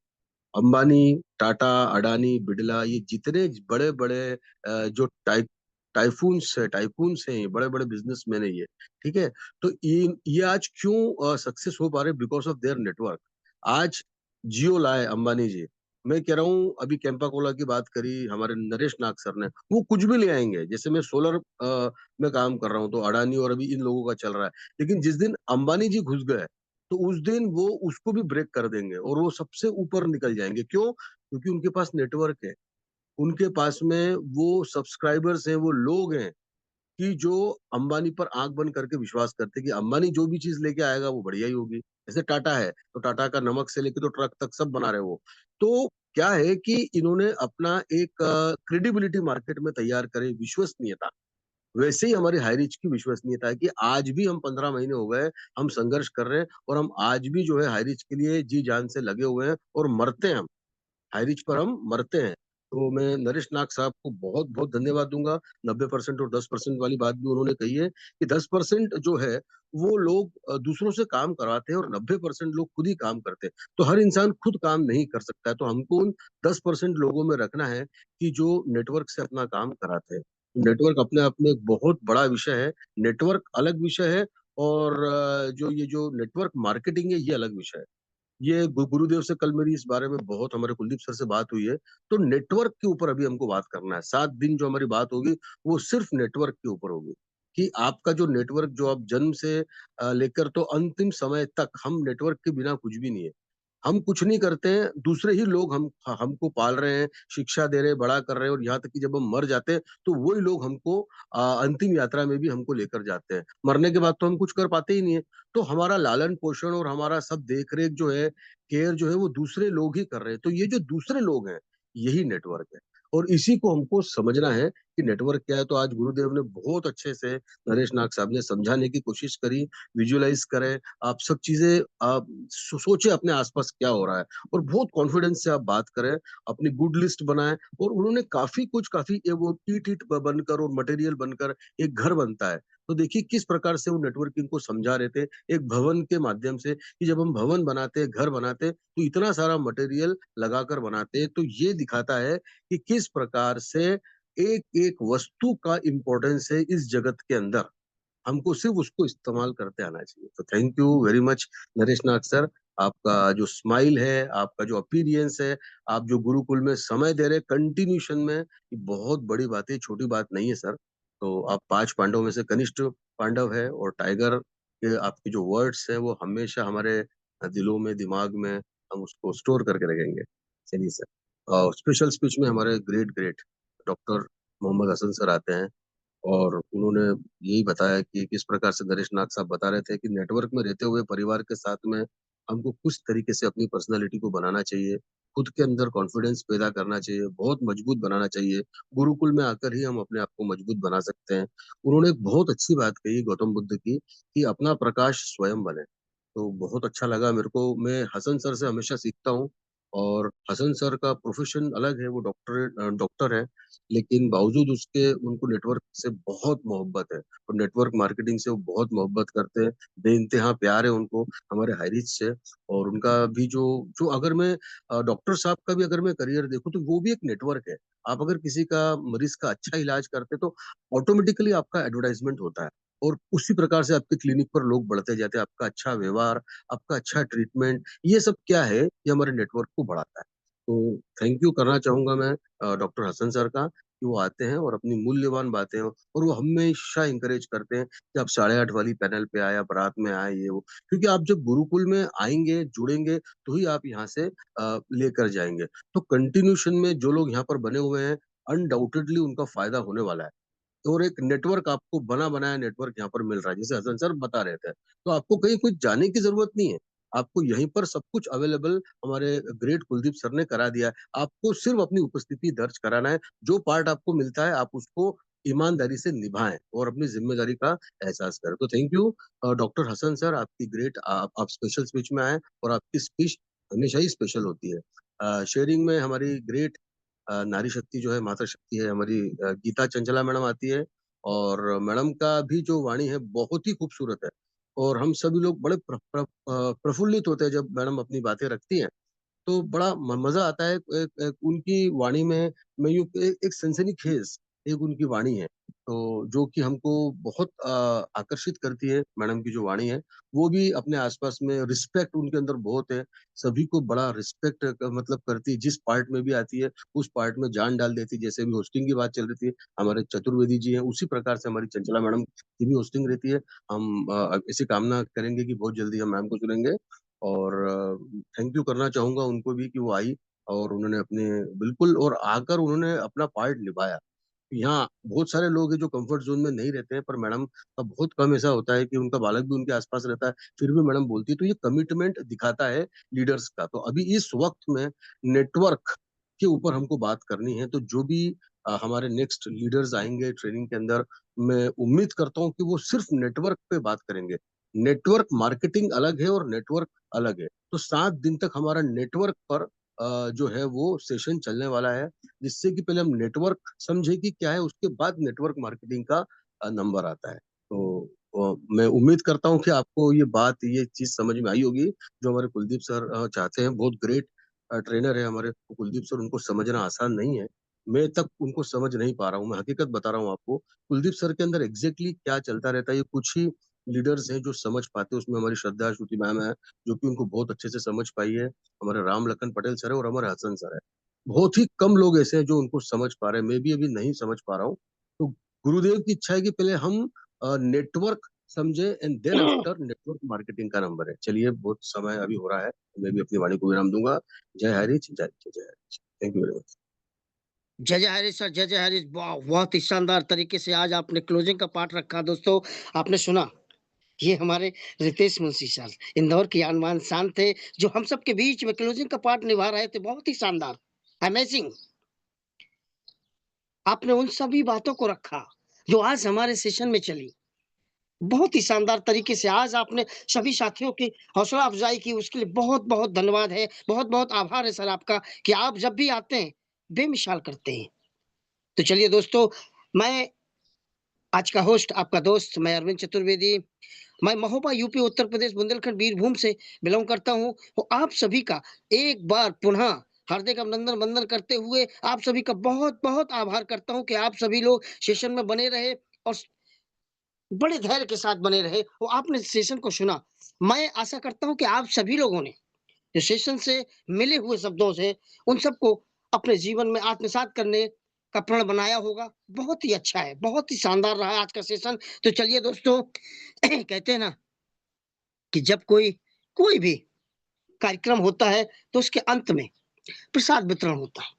अंबानी, टाटा, अडानी, बिड़ला, ये जितने बड़े बड़े जो टाइकून्स हैं, ये बड़े बड़े बिजनेसमैन है ये, ठीक है। तो ये आज क्यों सक्सेस हो पा रहे? Because of their network. आज जियो लाए अंबानी जी। मैं कह रहा हूँ, अभी कैंपा कोला की बात करी हमारे नरेश नाग सर ने, वो कुछ भी ले आएंगे। जैसे मैं सोलर में काम कर रहा हूँ तो अडानी और अभी इन लोगों का चल रहा है, लेकिन जिस दिन अंबानी जी घुस गए तो उस दिन वो उसको भी ब्रेक कर देंगे और वो सबसे ऊपर निकल जाएंगे। क्यों? क्योंकि उनके पास नेटवर्क है, उनके पास में वो सब्सक्राइबर्स हैं, वो लोग हैं कि जो अंबानी पर आंख बंद करके विश्वास करते हैं कि अंबानी जो भी चीज लेके आएगा वो बढ़िया ही होगी। जैसे टाटा है तो टाटा का नमक से लेके तो ट्रक तक सब बना रहे वो। तो क्या है कि इन्होंने अपना एक क्रेडिबिलिटी मार्केट में तैयार करे, विश्वसनीयता। वैसे ही हमारी हाईरिच की विश्वसनीयता है कि आज भी हम 15 महीने हो गए, हम संघर्ष कर रहे हैं और हम आज भी जो है हाईरिच के लिए जी जान से लगे हुए हैं और मरते हैं हम, हाईरिच पर हम मरते हैं। तो मैं नरेश नाग साहब को बहुत बहुत धन्यवाद दूंगा। 90% और 10% वाली बात भी उन्होंने कही है कि 10% जो है वो लोग दूसरों से काम करवाते हैं और 90% लोग खुद ही काम करते हैं। तो हर इंसान खुद काम नहीं कर सकता है, तो हमको उन 10% लोगों में रखना है कि जो नेटवर्क से अपना काम कराते हैं। नेटवर्क अपने आप में एक बहुत बड़ा विषय है, नेटवर्क अलग विषय है और जो ये जो नेटवर्क मार्केटिंग है ये अलग विषय है। ये गुरुदेव से कल मेरी इस बारे में बहुत, हमारे कुलदीप सर से बात हुई है। तो नेटवर्क के ऊपर अभी हमको बात करना है। 7 दिन जो हमारी बात होगी वो सिर्फ नेटवर्क के ऊपर होगी कि आपका जो नेटवर्क, जो आप जन्म से लेकर तो अंतिम समय तक, हम नेटवर्क के बिना कुछ भी नहीं है। हम कुछ नहीं करते हैं, दूसरे ही लोग हमको पाल रहे हैं, शिक्षा दे रहे हैं, बड़ा कर रहे हैं और यहाँ तक कि जब हम मर जाते हैं तो वही लोग हमको अंतिम यात्रा में भी हमको लेकर जाते हैं। मरने के बाद तो हम कुछ कर पाते ही नहीं है। तो हमारा लालन पोषण और हमारा सब देख रेख जो है, केयर जो है, वो दूसरे लोग ही कर रहे हैं। तो ये जो दूसरे लोग हैं यही नेटवर्क है और इसी को हमको समझना है कि नेटवर्क क्या है। तो आज गुरुदेव ने बहुत अच्छे से, नरेश नाग साहब ने समझाने की कोशिश करी। विजुअलाइज करें आप सब चीजें, आप सोचे अपने आसपास क्या हो रहा है और बहुत कॉन्फिडेंस से आप बात करें, अपनी गुड लिस्ट बनाएं। और उन्होंने काफी कुछ, काफी वो ईट ईट बनकर और मटेरियल बनकर एक घर बनता है। तो देखिए किस प्रकार से वो नेटवर्किंग को समझा रहे थे एक भवन के माध्यम से, कि जब हम भवन बनाते हैं, घर बनाते हैं, तो इतना सारा मटेरियल लगाकर बनाते हैं। तो ये दिखाता है कि किस प्रकार से एक एक वस्तु का इंपॉर्टेंस है इस जगत के अंदर। हमको सिर्फ उसको इस्तेमाल करते आना चाहिए। तो thank you very much Naresh Nag sir. आपका जो स्माइल है, आपका जो अपीरियंस है, आप जो गुरुकुल में समय दे रहे हैं कंटिन्यूशन में, ये बहुत बड़ी बात है, छोटी बात नहीं है सर। तो आप 5 पांडवों में से कनिष्ठ पांडव है और टाइगर के आपके जो वर्ड्स है वो हमेशा हमारे दिलों में, दिमाग में हम उसको स्टोर करके रखेंगे। चलिए सर, स्पेशल स्पीच में हमारे great great doctor Mohammad Hasan sir आते हैं और उन्होंने यही बताया कि किस प्रकार से, नरेश नाग साहब बता रहे थे कि नेटवर्क में रहते हुए परिवार के साथ में हमको कुछ तरीके से अपनी पर्सनालिटी को बनाना चाहिए, खुद के अंदर कॉन्फिडेंस पैदा करना चाहिए, बहुत मजबूत बनाना चाहिए। गुरुकुल में आकर ही हम अपने आप को मजबूत बना सकते हैं। उन्होंने एक बहुत अच्छी बात कही गौतम बुद्ध की, कि अपना प्रकाश स्वयं बने। तो बहुत अच्छा लगा मेरे को। मैं हसन सर से हमेशा सीखता हूँ और हसन सर का प्रोफेशन अलग है, वो डॉक्टर है, लेकिन बावजूद उसके उनको नेटवर्क से बहुत मोहब्बत है और नेटवर्क मार्केटिंग से वो बहुत मोहब्बत करते हैं। बेइंतहा प्यार है उनको हमारे हाईरिच से। और उनका भी जो जो अगर मैं डॉक्टर साहब का भी अगर मैं करियर देखूं तो वो भी एक नेटवर्क है। आप अगर किसी का मरीज का अच्छा इलाज करते तो ऑटोमेटिकली आपका एडवर्टाइजमेंट होता है और उसी प्रकार से आपके क्लिनिक पर लोग बढ़ते जाते हैं। आपका अच्छा व्यवहार, आपका अच्छा ट्रीटमेंट, ये सब क्या है, ये हमारे नेटवर्क को बढ़ाता है। तो थैंक यू करना चाहूंगा मैं डॉक्टर हसन सर का कि वो आते हैं और अपनी मूल्यवान बातें और वो हमेशा इंकरेज करते हैं कि आप 8:30 वाली पैनल पे आए, आप रात में आए, ये वो। क्योंकि आप जब गुरुकुल में आएंगे, जुड़ेंगे, तो ही आप यहाँ से लेकर जाएंगे। तो कंटिन्यूशन में जो लोग यहाँ पर बने हुए हैं, अनडाउटेडली उनका फायदा होने वाला है। और एक नेटवर्क आपको बना बनाया नेटवर्क यहाँ पर मिल रहा है, जैसे हसन सर बता रहे थे। तो आपको कहीं कुछ जाने की जरूरत नहीं है, आपको यहीं पर सब कुछ अवेलेबल हमारे ग्रेट कुलदीप सर ने करा दिया है। आपको सिर्फ अपनी उपस्थिति दर्ज कराना है, जो पार्ट आपको मिलता है आप उसको ईमानदारी से निभाएं और अपनी जिम्मेदारी का एहसास करें। तो thank you doctor Hasan sir, आपकी ग्रेट, आप स्पेशल स्पीच में आए और आपकी स्पीच हमेशा ही स्पेशल होती है। शेयरिंग में हमारी ग्रेट नारी शक्ति जो है, माता शक्ति है हमारी, गीता चंचला मैडम आती है और मैडम का भी जो वाणी है बहुत ही खूबसूरत है और हम सभी लोग बड़े प्रफुल्लित होते हैं जब मैडम अपनी बातें रखती हैं। तो बड़ा मजा आता है। एक उनकी वाणी में मैं यूं एक सनसनीखेज एक उनकी वाणी है, तो जो कि हमको बहुत आकर्षित करती है। मैडम की जो वाणी है वो भी अपने आसपास में रिस्पेक्ट उनके अंदर बहुत है, सभी को बड़ा रिस्पेक्ट मतलब करती है। जिस पार्ट में भी आती है उस पार्ट में जान डाल देती है। जैसे भी होस्टिंग की बात चल रही थी, हमारे चतुर्वेदी जी हैं, उसी प्रकार से हमारी चंचला मैडम की भी होस्टिंग रहती है। हम ऐसी कामना करेंगे कि बहुत जल्दी हम मैम को चुनेंगे और थैंक यू करना चाहूंगा उनको भी कि वो आई और उन्होंने अपने बिल्कुल और आकर उन्होंने अपना पार्ट निभाया। यहाँ बहुत सारे लोग हैं जो कंफर्ट जोन में नहीं रहते हैं, पर मैडम का बहुत कम ऐसा होता है कि उनका बालक भी उनके आसपास रहता है, फिर भी मैडम बोलती है। तो ये कमिटमेंट दिखाता है लीडर्स का। तो अभी इस वक्त में नेटवर्क के ऊपर हमको बात करनी है। तो जो भी हमारे नेक्स्ट लीडर्स आएंगे ट्रेनिंग के अंदर, मैं उम्मीद करता हूँ कि वो सिर्फ नेटवर्क पे बात करेंगे। नेटवर्क मार्केटिंग अलग है और नेटवर्क अलग है। तो 7 दिन तक हमारा नेटवर्क पर जो है वो सेशन चलने वाला है, जिससे कि पहले हम नेटवर्क समझे कि क्या है, उसके बाद नेटवर्क मार्केटिंग का नंबर आता है। तो मैं उम्मीद करता हूँ कि आपको ये चीज समझ में आई होगी जो हमारे कुलदीप सर चाहते हैं। बहुत ग्रेट ट्रेनर है हमारे कुलदीप सर, उनको समझना आसान नहीं है। मैं तक उनको समझ नहीं पा रहा हूँ, मैं हकीकत बता रहा हूँ आपको। कुलदीप सर के अंदर एग्जैक्टली क्या चलता रहता है, ये कुछ ही लीडर्स हैं जो समझ पाते हैं। उसमें हमारी श्रद्धा श्रुति मैम है जो कि उनको बहुत अच्छे से समझ पाई है, हमारे राम लखन पटेल सर है और हमारे हसन सर है। बहुत ही कम लोग ऐसे हैं जो उनको समझ पा रहे हैं, मैं भी अभी नहीं समझ पा रहा हूँ। तो गुरुदेव की इच्छा है कि पहले हम नेटवर्क समझे and then after network marketing का नंबर है। चलिए, बहुत समय अभी हो रहा है, मैं भी अपनी वाणी को विराम दूंगा। जय हरिच, जय जय जय हरिच। Thank you very much. जय जय हरीश सर, जय जय हरीश। बहुत ही शानदार तरीके से आज आपने क्लोजिंग का पार्ट रखा। दोस्तों, आपने सुना, ये हमारे रितेश मुंशी सर, इंदौर की आन शान थे, जो हम सबके बीच में क्लोजिंग का पार्ट निभा रहे थे। बहुत ही शानदार, अमेजिंग। आपने उन सभी बातों को रखा जो आज हमारे सेशन में चली। बहुत ही शानदार तरीके से आज आपने सभी साथियों की हौसला अफजाई की, उसके लिए बहुत बहुत धन्यवाद है, बहुत बहुत आभार है सर आपका कि आप जब भी आते हैं बेमिसाल करते हैं। तो चलिए दोस्तों, मैं आज का होस्ट आपका दोस्त, मैं अरविंद चतुर्वेदी, मैं महोबा यूपी उत्तर प्रदेश बुंदेलखंड बीरभूम से बिलोंग करता हूं। तो आप सभी का एक बार पुनः हार्दिक अभिनंदन वंदन करते हुए आप सभी का बहुत बहुत आभार करता हूं कि आप सभी लोग सेशन में बने रहे और बड़े धैर्य के साथ बने रहे और आपने सेशन को सुना। मैं आशा करता हूं कि आप सभी लोगों ने जो सेशन से मिले हुए शब्दों से उन सबको अपने जीवन में आत्मसात करने का प्रण बनाया होगा। बहुत ही अच्छा है, बहुत ही शानदार रहा आज का सेशन। तो चलिए दोस्तों, कहते हैं ना कि जब कोई कोई भी कार्यक्रम होता है तो उसके अंत में प्रसाद वितरण होता है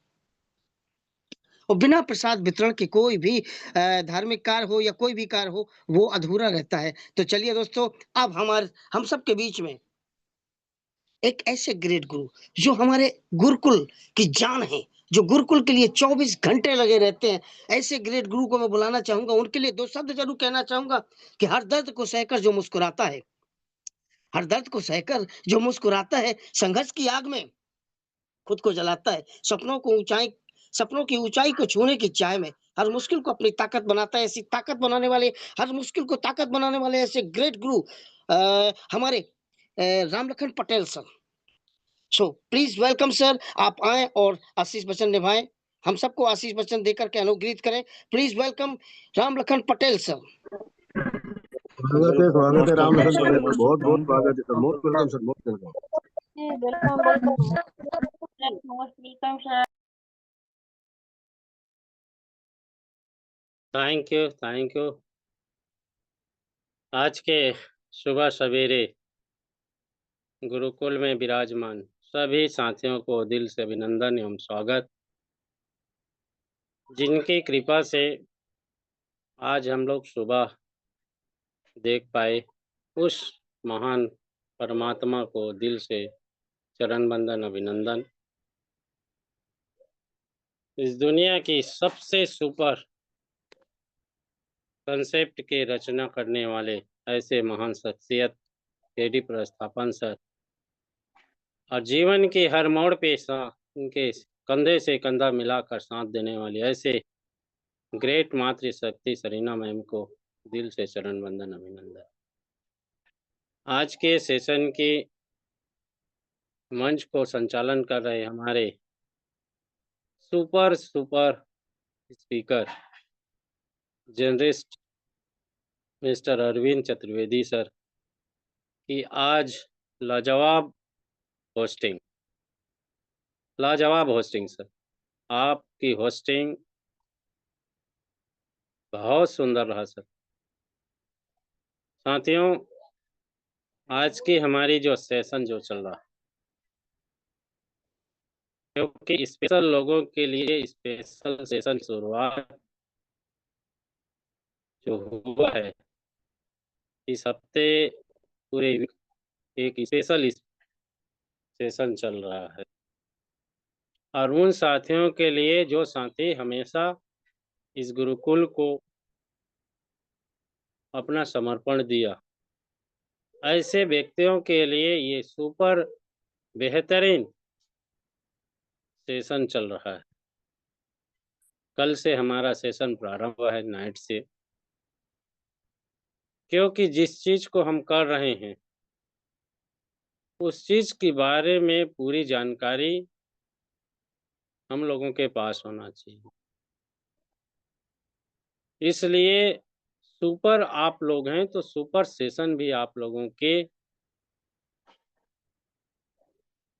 और बिना प्रसाद वितरण के कोई भी धार्मिक कार्य हो या कोई भी कार्य हो वो अधूरा रहता है। तो चलिए दोस्तों, अब हम सबके बीच में एक ऐसे ग्रेट गुरु जो हमारे गुरुकुल की जान है, जो गुरुकुल के लिए 24 घंटे लगे रहते हैं, ऐसे ग्रेट गुरु को मैं बुलाना चाहूंगा। उनके लिए दो शब्द जरूर कहना चाहूंगा कि हर दर्द को सहकर जो मुस्कुराता है, हर दर्द को सहकर जो मुस्कुराता है, संघर्ष की आग में खुद को जलाता है, सपनों की ऊंचाई को छूने की चाह में हर मुश्किल को अपनी ताकत बनाता है। ऐसी ताकत बनाने वाले, हर मुश्किल को ताकत बनाने वाले ऐसे ग्रेट गुरु हमारे Ram Lakhan Patel sir. So please welcome sir, आप आए और आशीष वचन निभाएं। हम सबको आशीष वचन देकर के अनुग्रहित करें। Please welcome Ram Lakhan Patel sir. स्वागत है राम लखन पटेल, मोस्ट बहुत बहुत वेलकम। स्वागत है sir, most welcome sir, most welcome. Welcome welcome most welcome sir. Thank you, thank you. आज के सुबह सवेरे गुरुकुल में विराजमान सभी साथियों को दिल से अभिनंदन एवं स्वागत। जिनकी कृपा से आज हम लोग सुबह देख पाए, उस महान परमात्मा को दिल से चरण वंदन अभिनंदन। इस दुनिया की सबसे सुपर कंसेप्ट के रचना करने वाले ऐसे महान शख्सियत केडी प्रस्थापन सर, और जीवन के हर मोड़ पे उनके कंधे से कंधा मिलाकर साथ देने वाली ऐसे ग्रेट मातृशक्ति सरीना मैम को दिल से चरण वंदन अभिनंदन। आज के सेशन के मंच को संचालन कर रहे हमारे super speaker journalist mister Arvind Chaturvedi sir की आज लाजवाब होस्टिंग सर। आपकी होस्टिंग बहुत सुंदर रहा सर। साथियों, आज की हमारी जो सेशन जो चल रहा है, क्योंकि स्पेशल लोगों के लिए स्पेशल सेशन शुरुआत जो हुआ है इस हफ्ते, पूरे एक स्पेशल सेशन चल रहा है, और उन साथियों के लिए जो साथी हमेशा इस गुरुकुल को अपना समर्पण दिया, ऐसे व्यक्तियों के लिए ये सुपर बेहतरीन सेशन चल रहा है। कल से हमारा सेशन प्रारंभ हुआ है नाइट से, क्योंकि जिस चीज को हम कर रहे हैं उस चीज के बारे में पूरी जानकारी हम लोगों के पास होना चाहिए। इसलिए सुपर आप लोग हैं तो सुपर सेशन भी आप लोगों के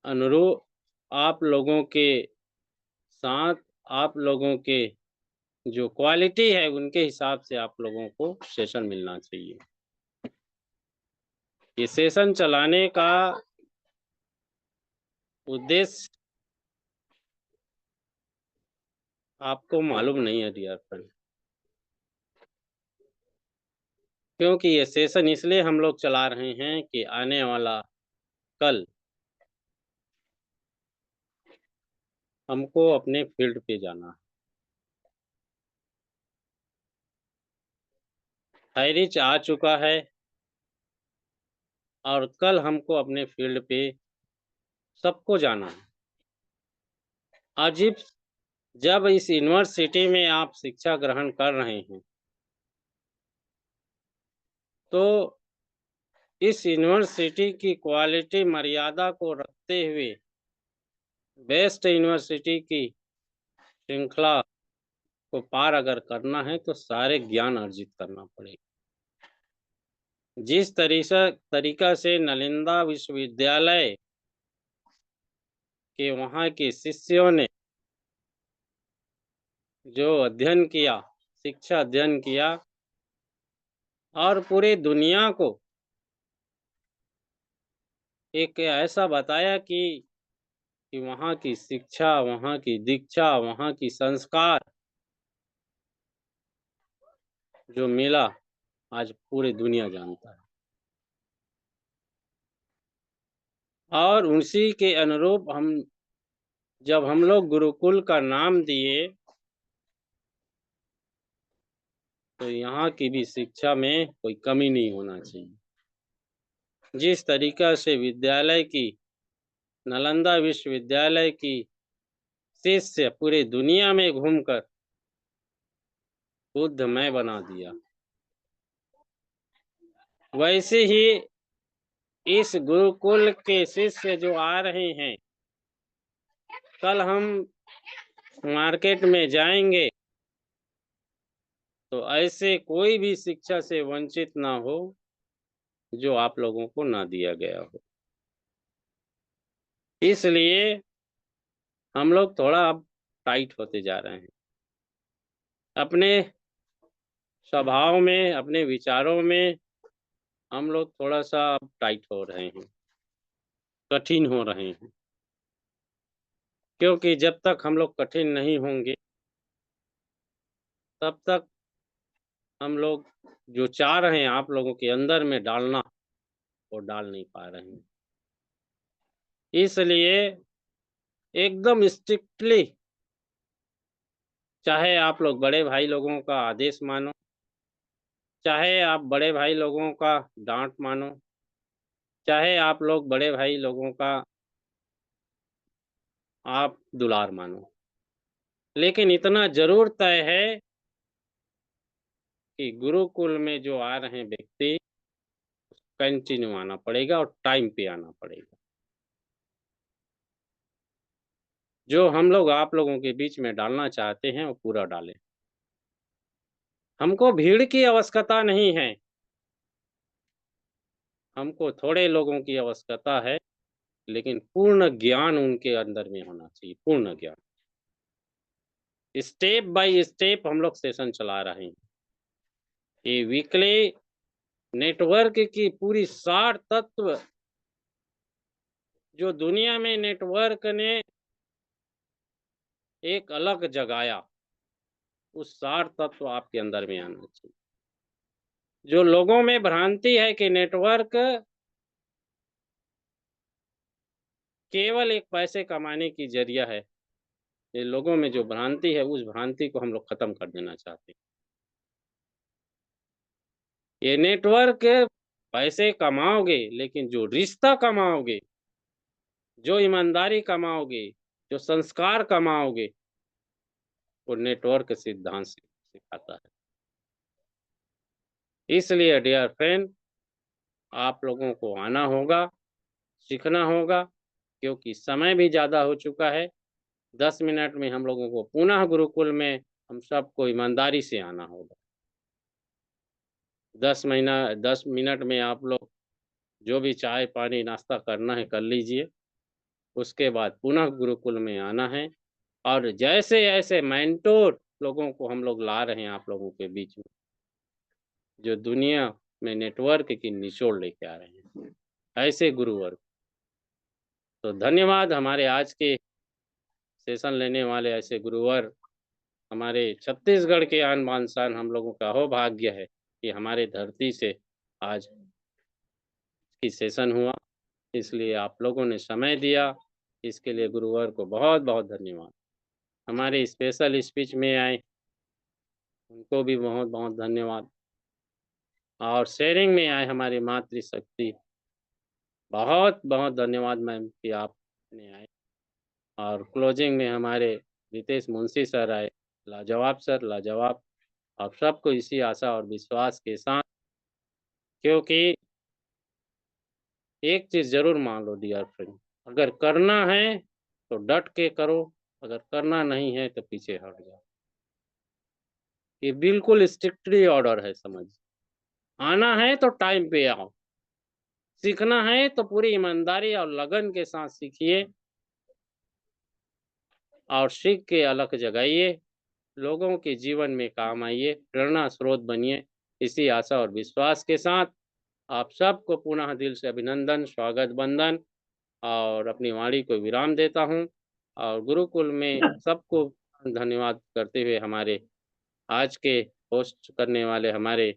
अनुरूप, आप लोगों के साथ, आप लोगों के जो क्वालिटी है उनके हिसाब से आप लोगों को सेशन मिलना चाहिए। ये सेशन चलाने का उद्देश्य आपको मालूम नहीं है डियर फ्रेंड, क्योंकि ये सेशन इसलिए हम लोग चला रहे हैं कि आने वाला कल हमको अपने फील्ड पे जाना है। हाईरिच आ चुका है और कल हमको अपने फील्ड पे सबको जाना है। अजीब, जब इस यूनिवर्सिटी में आप शिक्षा ग्रहण कर रहे हैं तो इस यूनिवर्सिटी की क्वालिटी मर्यादा को रखते हुए बेस्ट यूनिवर्सिटी की श्रृंखला को पार अगर करना है तो सारे ज्ञान अर्जित करना पड़ेगा। जिस तरीका से नालंदा विश्वविद्यालय के वहाँ के शिष्यों ने जो अध्ययन किया, शिक्षा अध्ययन किया और पूरी दुनिया को एक ऐसा बताया कि वहाँ की शिक्षा, वहाँ की दीक्षा, वहाँ की संस्कार जो मिला आज पूरी दुनिया जानता है। और उसी के अनुरूप जब हम लोग गुरुकुल का नाम दिए तो यहाँ की भी शिक्षा में कोई कमी नहीं होना चाहिए। जिस तरीका से विद्यालय की, नालंदा विश्वविद्यालय की शिष्य पूरी दुनिया में घूमकर बुद्धमय बना दिया, वैसे ही इस गुरुकुल के शिष्य जो आ रहे हैं, कल हम मार्केट में जाएंगे तो ऐसे कोई भी शिक्षा से वंचित ना हो जो आप लोगों को ना दिया गया हो। इसलिए हम लोग थोड़ा अब टाइट होते जा रहे हैं अपने स्वभाव में, अपने विचारों में। हम लोग थोड़ा सा अब टाइट हो रहे हैं, कठिन हो रहे हैं, क्योंकि जब तक हम लोग कठिन नहीं होंगे तब तक हम लोग जो चाह रहे हैं आप लोगों के अंदर में डालना, वो डाल नहीं पा रहे हैं। इसलिए एकदम स्ट्रिक्टली, चाहे आप लोग बड़े भाई लोगों का आदेश मानो, चाहे आप बड़े भाई लोगों का डांट मानो, चाहे आप लोग बड़े भाई लोगों का आप दुलार मानो, लेकिन इतना जरूर तय है कि गुरुकुल में जो आ रहे हैं व्यक्ति कंटिन्यू आना पड़ेगा और टाइम पे आना पड़ेगा। जो हम लोग आप लोगों के बीच में डालना चाहते हैं वो पूरा डालें। हमको भीड़ की आवश्यकता नहीं है, हमको थोड़े लोगों की आवश्यकता है, लेकिन पूर्ण ज्ञान उनके अंदर में होना चाहिए, पूर्ण ज्ञान। स्टेप बाय स्टेप हम लोग सेशन चला रहे हैं। ये वीकली नेटवर्क की पूरी सार तत्व जो दुनिया में नेटवर्क ने एक अलग जगाया, उस सार तत्व आपके अंदर में आना चाहिए। जो लोगों में भ्रांति है कि नेटवर्क केवल एक पैसे कमाने की जरिया है, ये लोगों में जो भ्रांति है उस भ्रांति को हम लोग खत्म कर देना चाहते हैं। ये नेटवर्क पैसे कमाओगे, लेकिन जो रिश्ता कमाओगे, जो ईमानदारी कमाओगे, जो संस्कार कमाओगे, वो नेटवर्क सिद्धांत सिखाता है। इसलिए डियर फ्रेंड, आप लोगों को आना होगा, सीखना होगा, क्योंकि समय भी ज़्यादा हो चुका है। 10 मिनट में हम लोगों को पुनः गुरुकुल में हम सबको ईमानदारी से आना होगा। 10 मिनट में आप लोग जो भी चाय पानी नाश्ता करना है कर लीजिए। उसके बाद पुनः गुरुकुल में आना है और जैसे ऐसे मेंटोर लोगों को हम लोग ला रहे हैं आप लोगों के बीच में, जो दुनिया में नेटवर्क की निचोड़ लेके आ रहे हैं, ऐसे गुरुवर। तो धन्यवाद हमारे आज के सेशन लेने वाले ऐसे गुरुवर। हमारे छत्तीसगढ़ के आन बान शान हम लोगों का अहोभाग्य है कि हमारे धरती से आज की सेशन हुआ, इसलिए आप लोगों ने समय दिया, इसके लिए गुरुवर को बहुत बहुत धन्यवाद। हमारे स्पेशल स्पीच में आए उनको भी बहुत बहुत धन्यवाद, और शेयरिंग में आए हमारी मातृशक्ति, बहुत बहुत धन्यवाद मैम कि आपने आए। और क्लोजिंग में हमारे रितेश मुंशी सर आए। लाजवाब सर, लाजवाब। आप सबको इसी आशा और विश्वास के साथ, क्योंकि एक चीज जरूर मान लो डियर फ्रेंड, अगर करना है तो डट के करो, अगर करना नहीं है तो पीछे हट जाओ। ये बिल्कुल स्ट्रिक्टली ऑर्डर है, समझ। आना है तो टाइम पे आओ, सीखना है तो पूरी ईमानदारी और लगन के साथ सीखिए, और सीख के अलग जगाइए, लोगों के जीवन में काम आइए, प्रेरणा स्रोत बनिए। इसी आशा और विश्वास के साथ आप सबको पुनः दिल से अभिनंदन, स्वागत, वंदन, और अपनी वाणी को विराम देता हूँ। और गुरुकुल में सबको धन्यवाद करते हुए हमारे आज के होस्ट करने वाले हमारे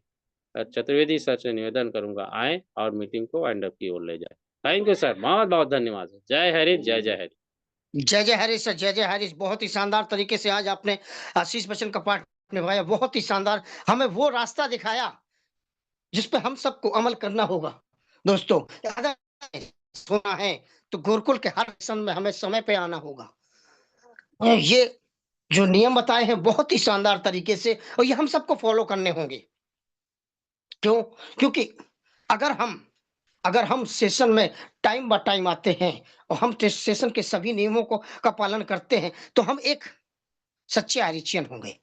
चतुर्वेदी सर से निवेदन करूंगा, आए और मीटिंग को एंड अप की ओर ले जाए। थैंक यू सर, बहुत बहुत धन्यवाद। जय हरि, जय जय हरि। जय जय हरीश सर, जय जय हरीश। बहुत ही शानदार तरीके से आज आपने आशीष बच्चन का पाठ निभाया, बहुत ही शानदार। हमें वो रास्ता दिखाया जिस पे हम सबको अमल करना होगा। दोस्तों, अगर सोना है तो गुरुकुल के हर सेशन में हमें समय पे आना होगा। और ये जो नियम बताए हैं बहुत ही शानदार तरीके से, और ये हम सबको फॉलो करने होंगे। क्यों? क्योंकि अगर हम सेशन में टाइम बाय टाइम आते हैं और हम सेशन के सभी नियमों को का पालन करते हैं, तो हम एक सच्चे आयरिशियन होंगे।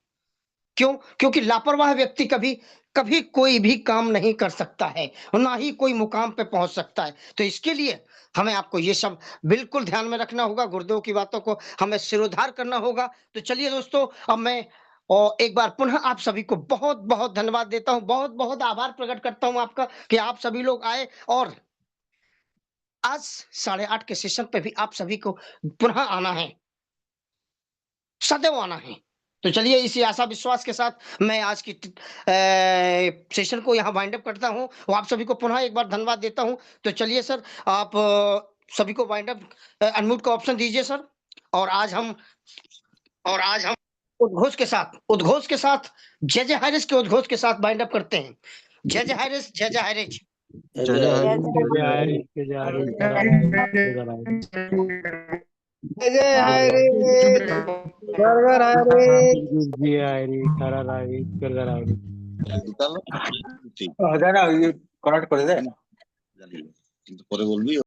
क्यों? क्योंकि लापरवाह व्यक्ति कभी कभी कोई भी काम नहीं कर सकता है और ना ही कोई मुकाम पे पहुंच सकता है। तो इसके लिए हमें आपको ये सब बिल्कुल ध्यान में रखना होगा, गुरुदेव की बातों को हमें सिरोधार करना होगा। तो चलिए दोस्तों, अब मैं और एक बार पुनः आप सभी को बहुत बहुत धन्यवाद देता हूं, बहुत बहुत आभार प्रकट करता हूं आपका कि आप सभी लोग आए और आज 8:30 के सेशन पे भी आप सभी को पुनः आना है, सदैव आना है। तो चलिए इसी आशा विश्वास के साथ मैं आज की सेशन को यहाँ वाइंड अप करता हूँ और आप सभी को पुनः एक बार धन्यवाद देता हूँ। तो चलिए सर, आप सभी को वाइंड अप अनम्यूट का ऑप्शन दीजिए सर। और आज हम उद्घोष के साथ जय जय हायरेज के उद्घोष के साथ वाइंड अप करते हैं। जय जय हायरेज, जय जय हायरेज। পরে বলবি।